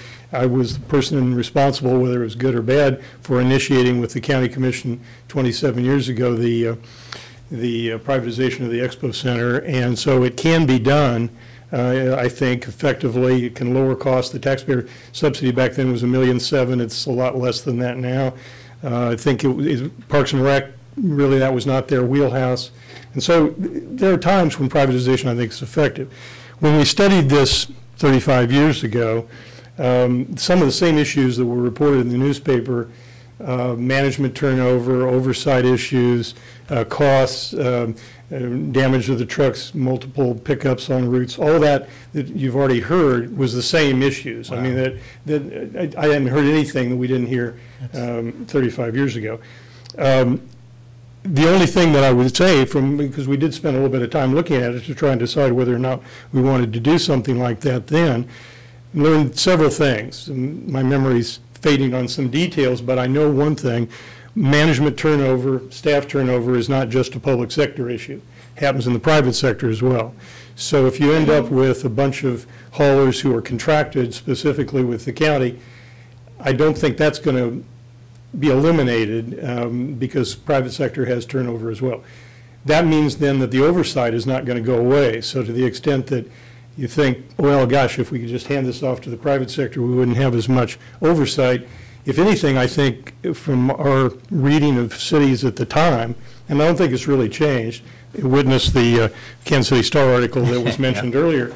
was the person responsible, whether it was good or bad, for initiating with the county commission 27 years ago the privatization of the Expo Center, and so it can be done. I think effectively. It can lower costs. The taxpayer subsidy back then was $1.7 million. It's a lot less than that now. I think Parks and Rec, really that was not their wheelhouse. And so there are times when privatization, I think, is effective. When we studied this 35 years ago, some of the same issues that were reported in the newspaper, management turnover, oversight issues, costs, damage of the trucks, multiple pickups on routes, all that you've already heard was the same issues. Wow. I mean, that I hadn't heard anything that we didn't hear 35 years ago. The only thing that I would say, because we did spend a little bit of time looking at it to try and decide whether or not we wanted to do something like that then, learned several things. And my memory's fading on some details, but I know one thing. Management turnover, staff turnover is not just a public sector issue. It happens in the private sector as well. So if you end up with a bunch of haulers who are contracted specifically with the county, I don't think that's going to be eliminated because private sector has turnover as well. That means then that the oversight is not going to go away. So to the extent that you think, well, gosh, if we could just hand this off to the private sector, we wouldn't have as much oversight. If anything, I think from our reading of cities at the time, and I don't think it's really changed, witness the Kansas City Star article that was mentioned earlier,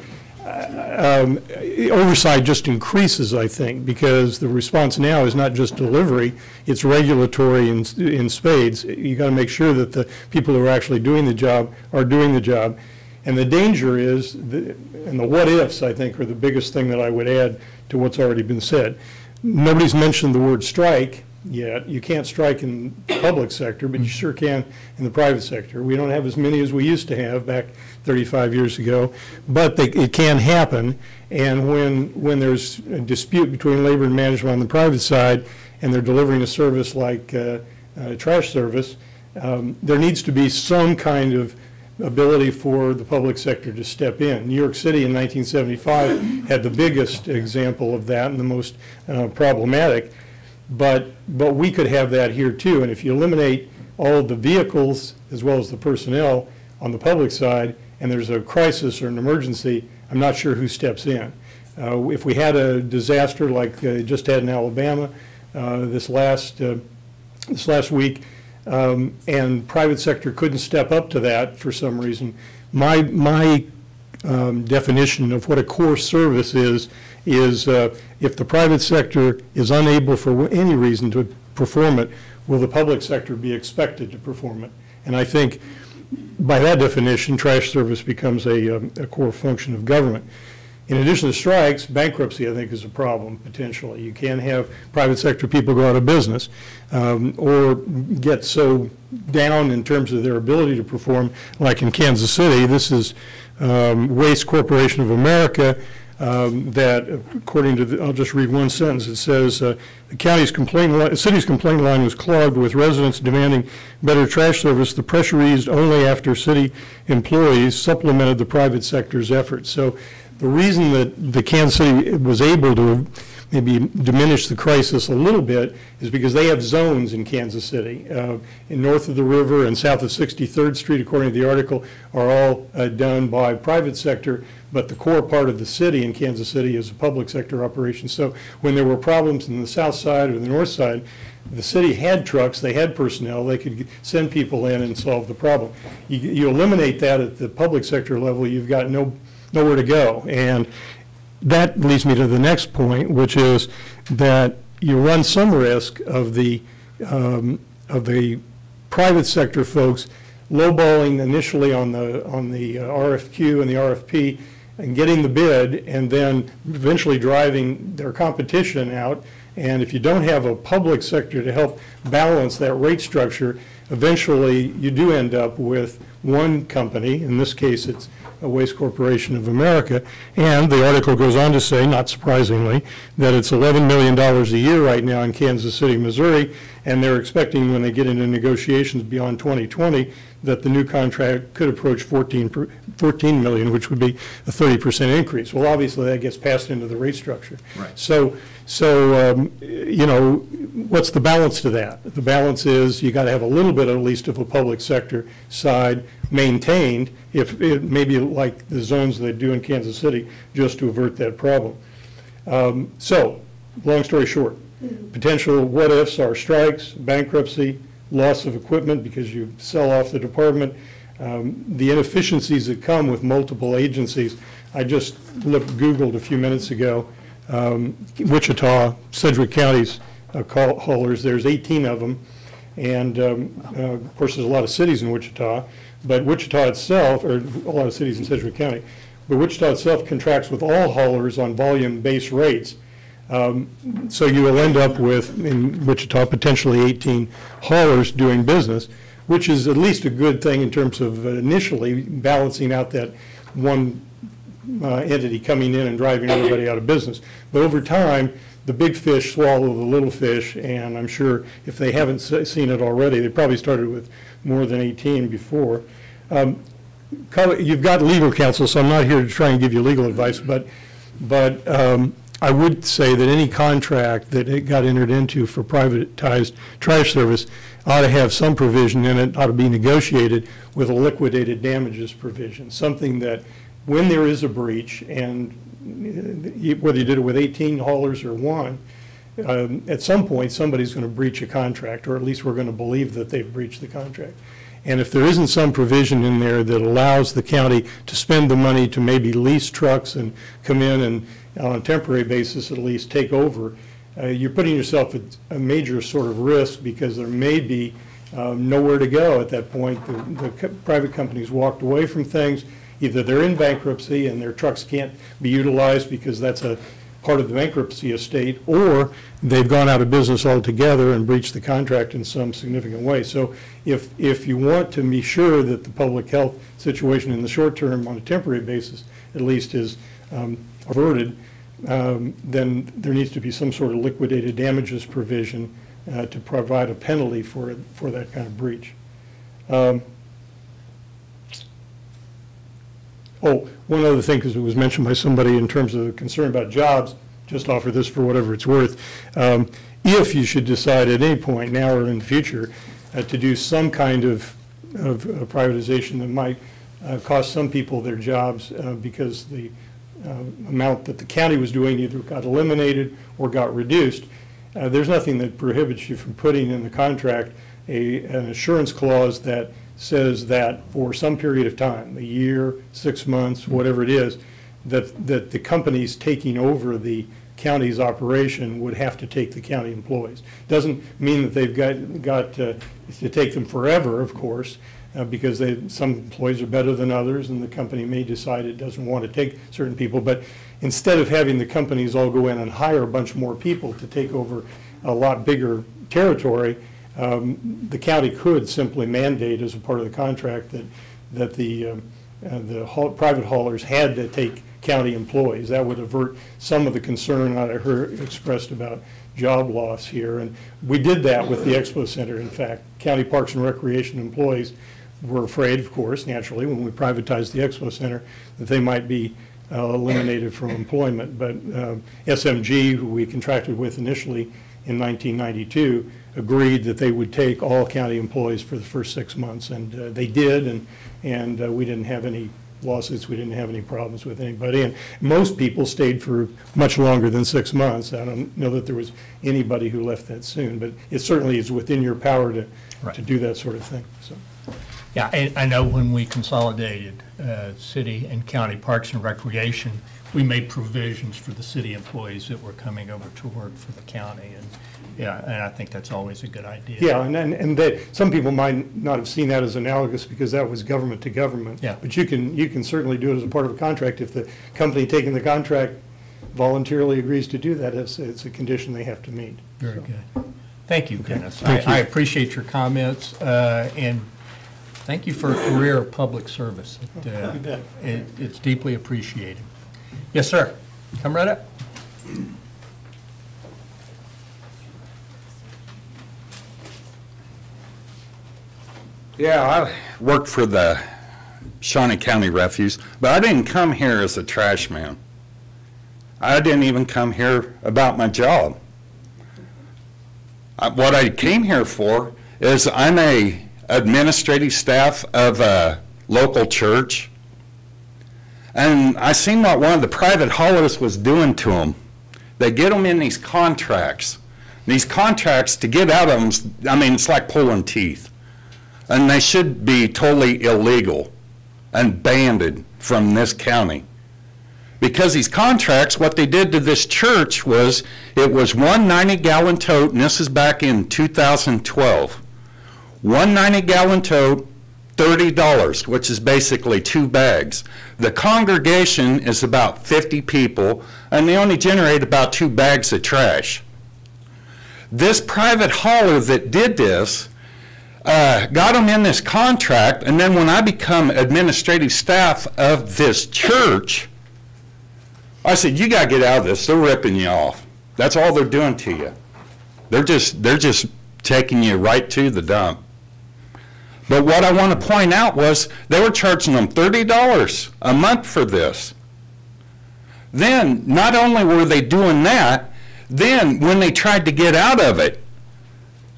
oversight just increases, I think, because the response now is not just delivery, it's regulatory in spades. You got to make sure that the people who are actually doing the job are doing the job. And the danger is, and the what-ifs, I think, are the biggest thing that I would add to what's already been said. Nobody's mentioned the word strike, yet. You can't strike in the public sector, but you sure can in the private sector. We don't have as many as we used to have back 35 years ago, but it can happen. And when there's a dispute between labor and management on the private side, and they're delivering a service like trash service, there needs to be some kind of ability for the public sector to step in. New York City in 1975 had the biggest example of that and the most problematic, but we could have that here too. And if you eliminate all of the vehicles as well as the personnel on the public side, and there's a crisis or an emergency, I'm not sure who steps in. If we had a disaster like just had in Alabama this last week, and private sector couldn't step up to that for some reason, my definition of what a core service is if the private sector is unable for any reason to perform it, will the public sector be expected to perform it? And I think by that definition, trash service becomes a core function of government. In addition to strikes, bankruptcy, I think, is a problem, potentially. You can have private sector people go out of business or get so down in terms of their ability to perform, like in Kansas City. This is Waste Corporation of America, that, according to I'll just read one sentence. It says, the city's complaint line was clogged with residents demanding better trash service. The pressure eased only after city employees supplemented the private sector's efforts. So the reason that the Kansas City was able to maybe diminish the crisis a little bit is because they have zones in Kansas City. In north of the river and south of 63rd Street, according to the article, are all done by private sector, but the core part of the city in Kansas City is a public sector operation. So when there were problems in the south side or the north side, the city had trucks, they had personnel, they could send people in and solve the problem. You eliminate that at the public sector level, you've got nowhere to go. And that leads me to the next point, which is that you run some risk of the private sector folks lowballing initially on the RFQ and the RFP and getting the bid, and then eventually driving their competition out. And if you don't have a public sector to help balance that rate structure, eventually you do end up with one company. In this case, it's a Waste Corporation of America. And the article goes on to say, not surprisingly, that it's $11 million a year right now in Kansas City, Missouri, and they're expecting when they get into negotiations beyond 2020 that the new contract could approach 14 million, which would be a 30% increase. Well, obviously that gets passed into the rate structure. Right. So you know, what's the balance to that? The balance is you got to have a little bit at least of a public sector side maintained, if it maybe like the zones they do in Kansas City, just to avert that problem. So, long story short, potential what-ifs are strikes, bankruptcy, loss of equipment because you sell off the department, the inefficiencies that come with multiple agencies. I just Googled a few minutes ago, Wichita, Sedgwick County's haulers, there's 18 of them, and of course there's a lot of cities in Wichita, but Wichita itself, or a lot of cities in Sedgwick County, but Wichita itself contracts with all haulers on volume-based rates. So you will end up with, in Wichita, potentially 18 haulers doing business, which is at least a good thing in terms of initially balancing out that one entity coming in and driving everybody out of business. But over time, the big fish swallow the little fish, and I'm sure if they haven't seen it already, they probably started with more than 18 before. You've got legal counsel, so I'm not here to try and give you legal advice, but I would say that any contract that it got entered into for privatized trash service ought to have some provision in it, ought to be negotiated with a liquidated damages provision, something that when there is a breach, and whether you did it with 18 haulers or one, at some point somebody's going to breach a contract, or at least we're going to believe that they've breached the contract. And if there isn't some provision in there that allows the county to spend the money to maybe lease trucks and come in and on a temporary basis at least take over, you're putting yourself at a major sort of risk, because there may be nowhere to go at that point. The private companies walked away from things. Either they're in bankruptcy and their trucks can't be utilized because that's a part of the bankruptcy estate, or they've gone out of business altogether and breached the contract in some significant way. So if you want to be sure that the public health situation in the short term, on a temporary basis at least, is averted, then there needs to be some sort of liquidated damages provision to provide a penalty for that kind of breach. Oh, one other thing, because it was mentioned by somebody in terms of the concern about jobs, just offer this for whatever it's worth. If you should decide at any point, now or in the future, to do some kind of privatization that might cost some people their jobs because the amount that the county was doing either got eliminated or got reduced, there's nothing that prohibits you from putting in the contract an assurance clause that says that for some period of time, a year, 6 months, whatever it is, that the companies taking over the county's operation would have to take the county employees. Doesn't mean that they've got to take them forever, of course, because some employees are better than others, and the company may decide it doesn't want to take certain people. But instead of having the companies all go in and hire a bunch more people to take over a lot bigger territory, the county could simply mandate as a part of the contract that the private haulers had to take county employees. That would avert some of the concern I heard expressed about job loss here. And we did that with the Expo Center, in fact. County Parks and Recreation employees were afraid, of course, naturally, when we privatized the Expo Center, that they might be eliminated from employment. But SMG, who we contracted with initially in 1992, agreed that they would take all county employees for the first 6 months, and they did, and we didn't have any lawsuits, we didn't have any problems with anybody, and most people stayed for much longer than 6 months. I don't know that there was anybody who left that soon, but it certainly is within your power to do that sort of thing. So. Yeah, I know when we consolidated city and county parks and recreation, we made provisions for the city employees that were coming over to work for the county, and yeah, and I think that's always a good idea. Yeah, and some people might not have seen that as analogous because that was government to government. Yeah. But you can certainly do it as a part of a contract if the company taking the contract voluntarily agrees to do that. It's a condition they have to meet. Very good. Thank you, Dennis. Thank you. I appreciate your comments, and thank you for a career of public service. It's deeply appreciated. Yes, sir. Come right up. Yeah, I worked for the Shawnee County Refuse, but I didn't come here as a trash man. I didn't even come here about my job. What I came here for is I'm a administrative staff of a local church, and I seen what one of the private haulers was doing to them. They get them in these contracts. These contracts, to get out of them, I mean, it's like pulling teeth. And they should be totally illegal and banned from this county. Because these contracts, what they did to this church was, it was one 90-gallon tote, and this is back in 2012. One 90-gallon tote, $30, which is basically 2 bags. The congregation is about 50 people, and they only generate about 2 bags of trash. This private hauler that did this got them in this contract, and then when I become administrative staff of this church, I said, you got to get out of this. They're ripping you off. That's all they're doing to you. They're just taking you right to the dump. But what I want to point out was they were charging them $30 a month for this. Then, not only were they doing that, then when they tried to get out of it,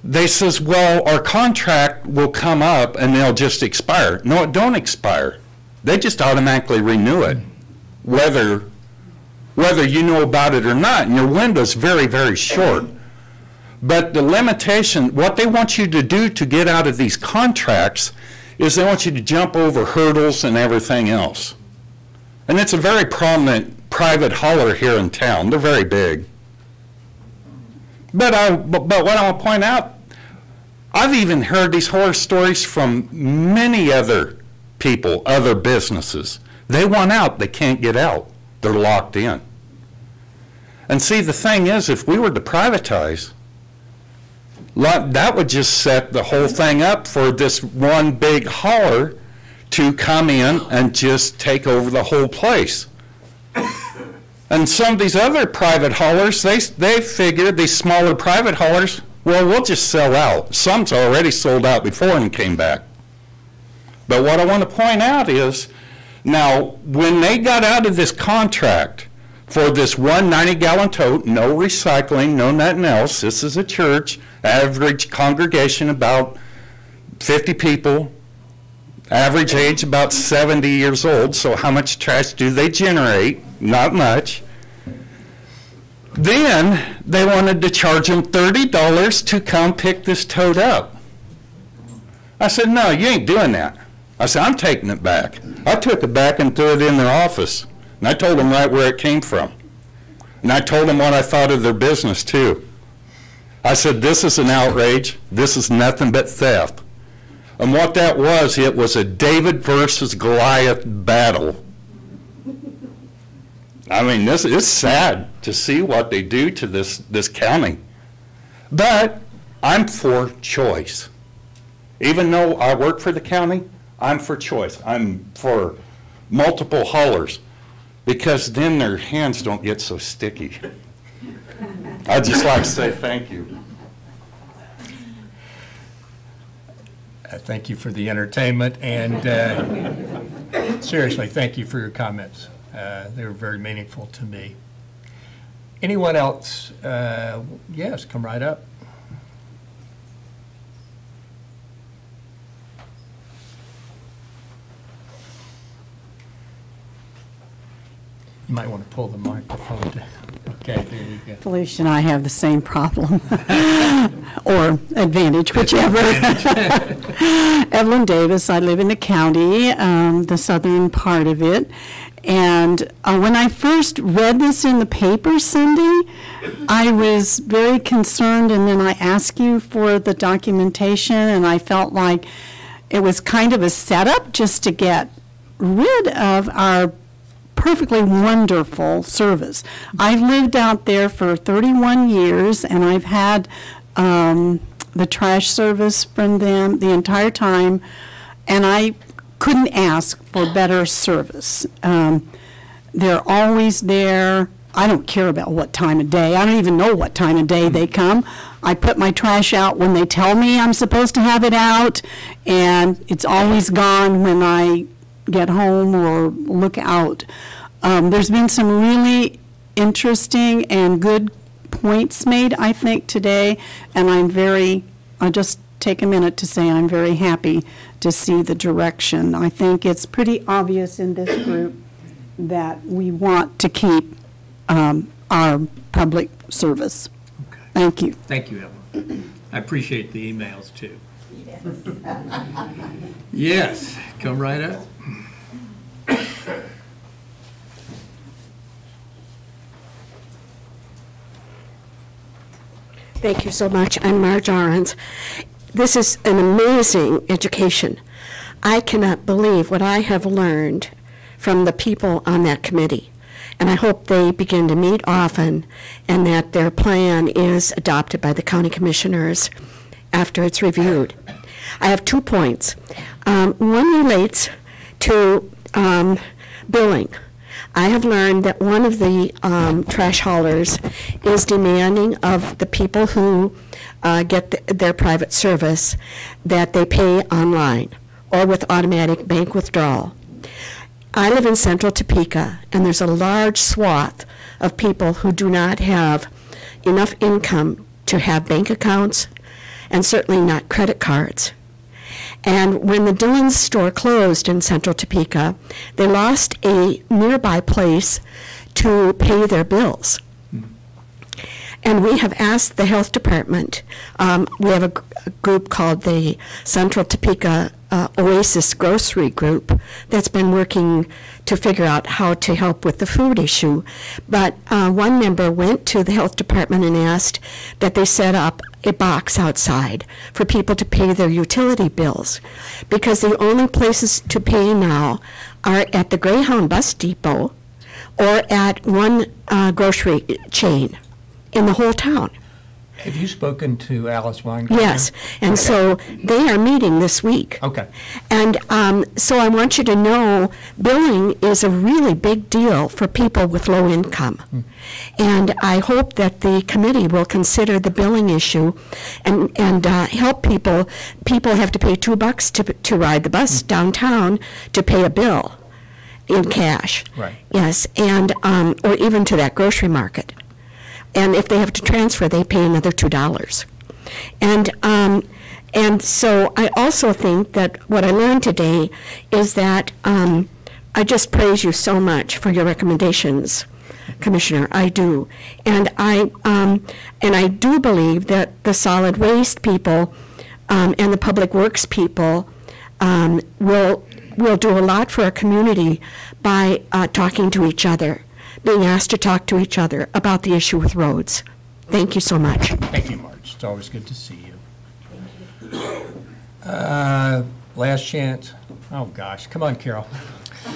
they says, well, our contract will come up and they'll just expire. No, it don't expire. They just automatically renew it, whether you know about it or not, and your window's very, very short. But the limitation, what they want you to do to get out of these contracts is they want you to jump over hurdles and everything else. And it's a very prominent private hauler here in town. They're very big. But what I want to point out, I've even heard these horror stories from many other people, other businesses. They want out, they can't get out. They're locked in. And see, the thing is, if we were to privatize, that would just set the whole thing up for this one big hauler to come in and just take over the whole place. And some of these other private haulers, they figured, these smaller private haulers, well, we'll just sell out. Some's already sold out before and came back. But what I want to point out is, now, when they got out of this contract for this 190-gallon tote, no recycling, no nothing else, this is a church, average congregation about 50 people, average age about 70 years old, so how much trash do they generate? Not much. Then they wanted to charge them $30 to come pick this tote up. I said, no, you ain't doing that. I said, I'm taking it back. I took it back and threw it in their office. And I told them right where it came from. And I told them what I thought of their business, too. I said, this is an outrage. This is nothing but theft. And what that was, it was a David versus Goliath battle. I mean, this is sad to see what they do to this county. But I'm for choice. Even though I work for the county, I'm for choice. I'm for multiple haulers, because then their hands don't get so sticky. I'd just like to say thank you. Thank you for the entertainment, and seriously, thank you for your comments. They were very meaningful to me. Anyone else? Yes, come right up. You might want to pull the microphone down. Okay, there you go. Felicia and I have the same problem, or advantage, whichever. Evelyn Davis, I live in the county, the southern part of it. And when I first read this in the paper, Cindy, I was very concerned, and then I asked you for the documentation, and I felt like it was kind of a setup just to get rid of our perfectly wonderful service. I've lived out there for 31 years, and I've had the trash service from them the entire time, and I couldn't ask for better service. They're always there. I don't care about what time of day. I don't even know what time of day they come. I put my trash out when they tell me I'm supposed to have it out, and it's always gone when I get home or look out. There's been some really interesting and good points made, I think, today, and I'll just take a minute to say I'm very happy to see the direction. I think it's pretty obvious in this group that we want to keep our public service. Okay. Thank you. Thank you, Evelyn. I appreciate the emails, too. Yes, come right up. Thank you so much. I'm Marge Arons. This is an amazing education. I cannot believe what I have learned from the people on that committee. And I hope they begin to meet often and that their plan is adopted by the county commissioners after it's reviewed. I have 2 points. One relates to billing. I have learned that one of the trash haulers is demanding of the people who get their private service that they pay online or with automatic bank withdrawal. I live in central Topeka, and there's a large swath of people who do not have enough income to have bank accounts and certainly not credit cards. And when the Dillon's store closed in central Topeka, they lost a nearby place to pay their bills. And we have asked the health department, we have a group called the Central Topeka Oasis Grocery Group that's been working to figure out how to help with the food issue. But one member went to the health department and asked that they set up a box outside for people to pay their utility bills, because the only places to pay now are at the Greyhound bus depot or at one grocery chain in the whole town. Have you spoken to Alice Weingarten? Yes, and so they are meeting this week. Okay. And so I want you to know billing is a really big deal for people with low income. And I hope that the committee will consider the billing issue and help people. People have to pay $2 to ride the bus downtown to pay a bill in cash. Right. Yes, and or even to that grocery market. And if they have to transfer, they pay another $2. And so I also think that what I learned today is that I just praise you so much for your recommendations, Commissioner. I do, and I do believe that the solid waste people and the public works people will do a lot for our community by talking to each other, being asked to talk to each other about the issue with roads. Thank you so much. Thank you, Marge. It's always good to see you. Last chance. Oh, gosh. Come on, Carol. I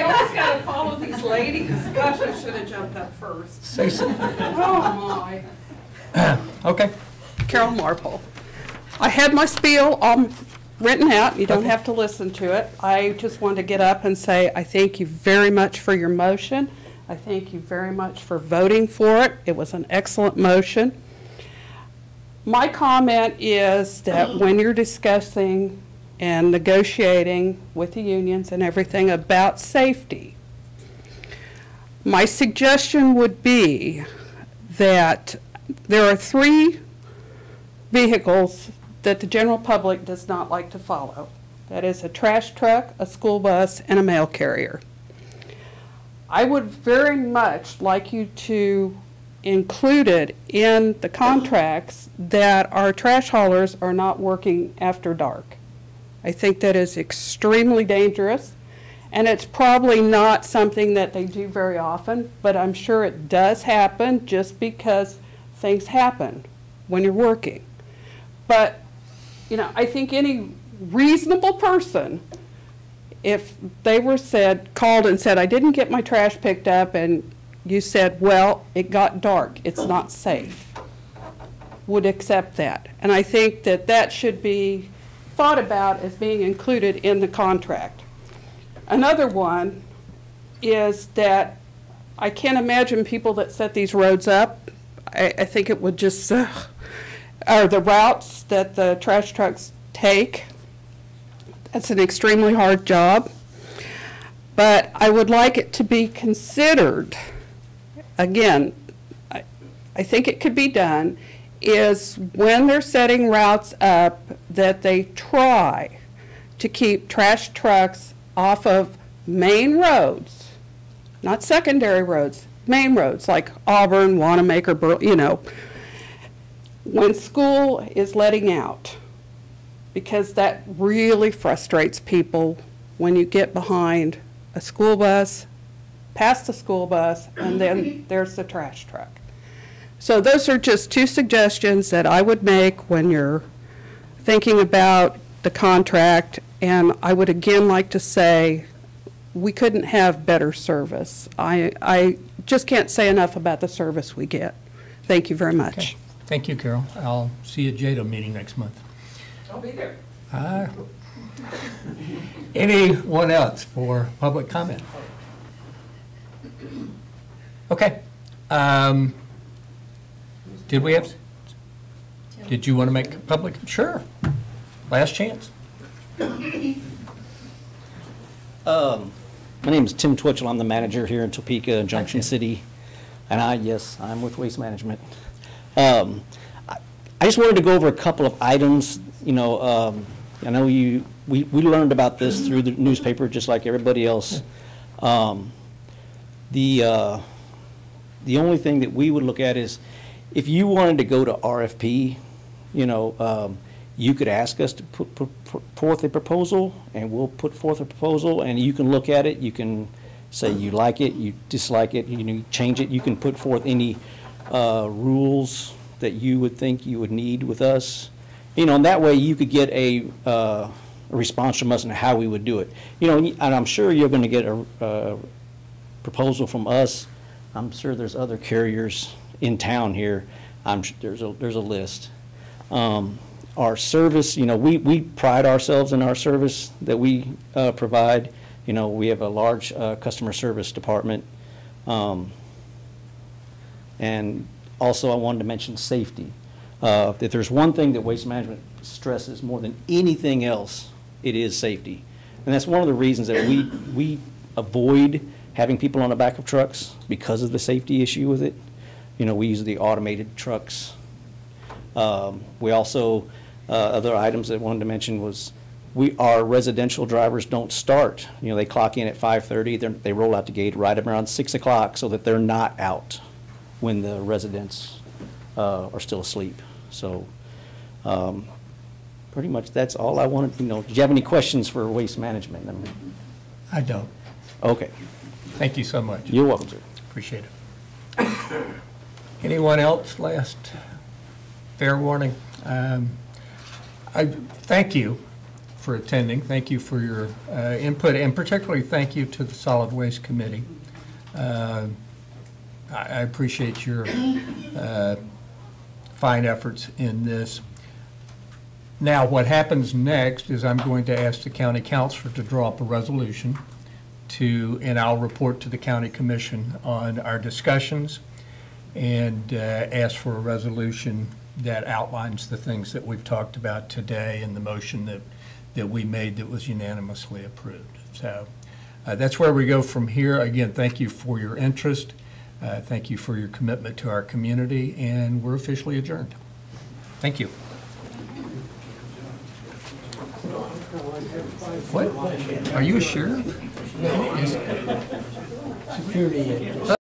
always got to follow these ladies. Gosh, I should have jumped up first. Say so. Oh, my. Okay. Carol Marple. I had my spiel written out. You don't have to listen to it. I just wanted to get up and say I thank you very much for your motion. I thank you very much for voting for it. It was an excellent motion. My comment is that when you're discussing and negotiating with the unions and everything about safety, my suggestion would be that there are 3 vehicles that the general public does not like to follow. That is a trash truck, a school bus, and a mail carrier. I would very much like you to include it in the contracts that our trash haulers are not working after dark. I think that is extremely dangerous, and it's probably not something that they do very often, but I'm sure it does happen just because things happen when you're working. But you know, I think any reasonable person, if they were called and said, I didn't get my trash picked up, and you said, well, it got dark, it's not safe, would accept that. And I think that that should be thought about as being included in the contract. Another one is that I can't imagine people that set these roads up. I think it would just, or the routes that the trash trucks take. That's an extremely hard job. But I would like it to be considered, again, I think it could be done, is when they're setting routes up that they try to keep trash trucks off of main roads, not secondary roads, main roads like Auburn, Wanamaker, you know, when school is letting out, because that really frustrates people when you get behind a school bus, past the school bus, and then there's the trash truck. So those are just 2 suggestions that I would make when you're thinking about the contract, and I would again like to say we couldn't have better service. I just can't say enough about the service we get. Thank you very much. Okay. Thank you, Carol. I'll see you at JADO meeting next month. I'll be there. Anyone else for public comment? Okay. Did we have, did you want to make public? Sure. Last chance. My name is Tim Twitchell. I'm the manager here in Topeka, Junction City. And I'm with Waste Management. I just wanted to go over a couple of items. You know, I know we learned about this through the newspaper just like everybody else. The only thing that we would look at is if you wanted to go to RFP, you know, you could ask us to put forth a proposal, and we'll put forth a proposal, and you can look at it. You can say you like it, you dislike it, you change it. You can put forth any rules that you would think you would need with us. You know, and that way you could get a response from us on how we would do it. You know, and I'm sure you're going to get a proposal from us. I'm sure there's other carriers in town here. There's a list. Our service, you know, we pride ourselves in our service that we provide. You know, we have a large customer service department. And also I wanted to mention safety. If there's one thing that Waste Management stresses more than anything else, it is safety. And that's one of the reasons that we avoid having people on the back of trucks because of the safety issue with it. You know, we use the automated trucks. We also, other items that I wanted to mention was our residential drivers don't start. You know, they clock in at 5:30, they roll out the gate right around 6 o'clock so that they're not out when the residents are still asleep. So pretty much that's all I wanted to know. Do you have any questions for Waste Management? I don't. Okay. Thank you so much. You're welcome, sir. Appreciate it. Anyone else? Last fair warning. I thank you for attending. Thank you for your input, and particularly thank you to the Solid Waste Committee. I appreciate your fine efforts in this. Now, what happens next is I'm going to ask the county councilor to draw up a resolution and I'll report to the county commission on our discussions and ask for a resolution that outlines the things that we've talked about today and the motion that we made that was unanimously approved. So that's where we go from here. Again, thank you for your interest. Thank you for your commitment to our community, and we're officially adjourned. Thank you. What? Are you a sheriff? Security.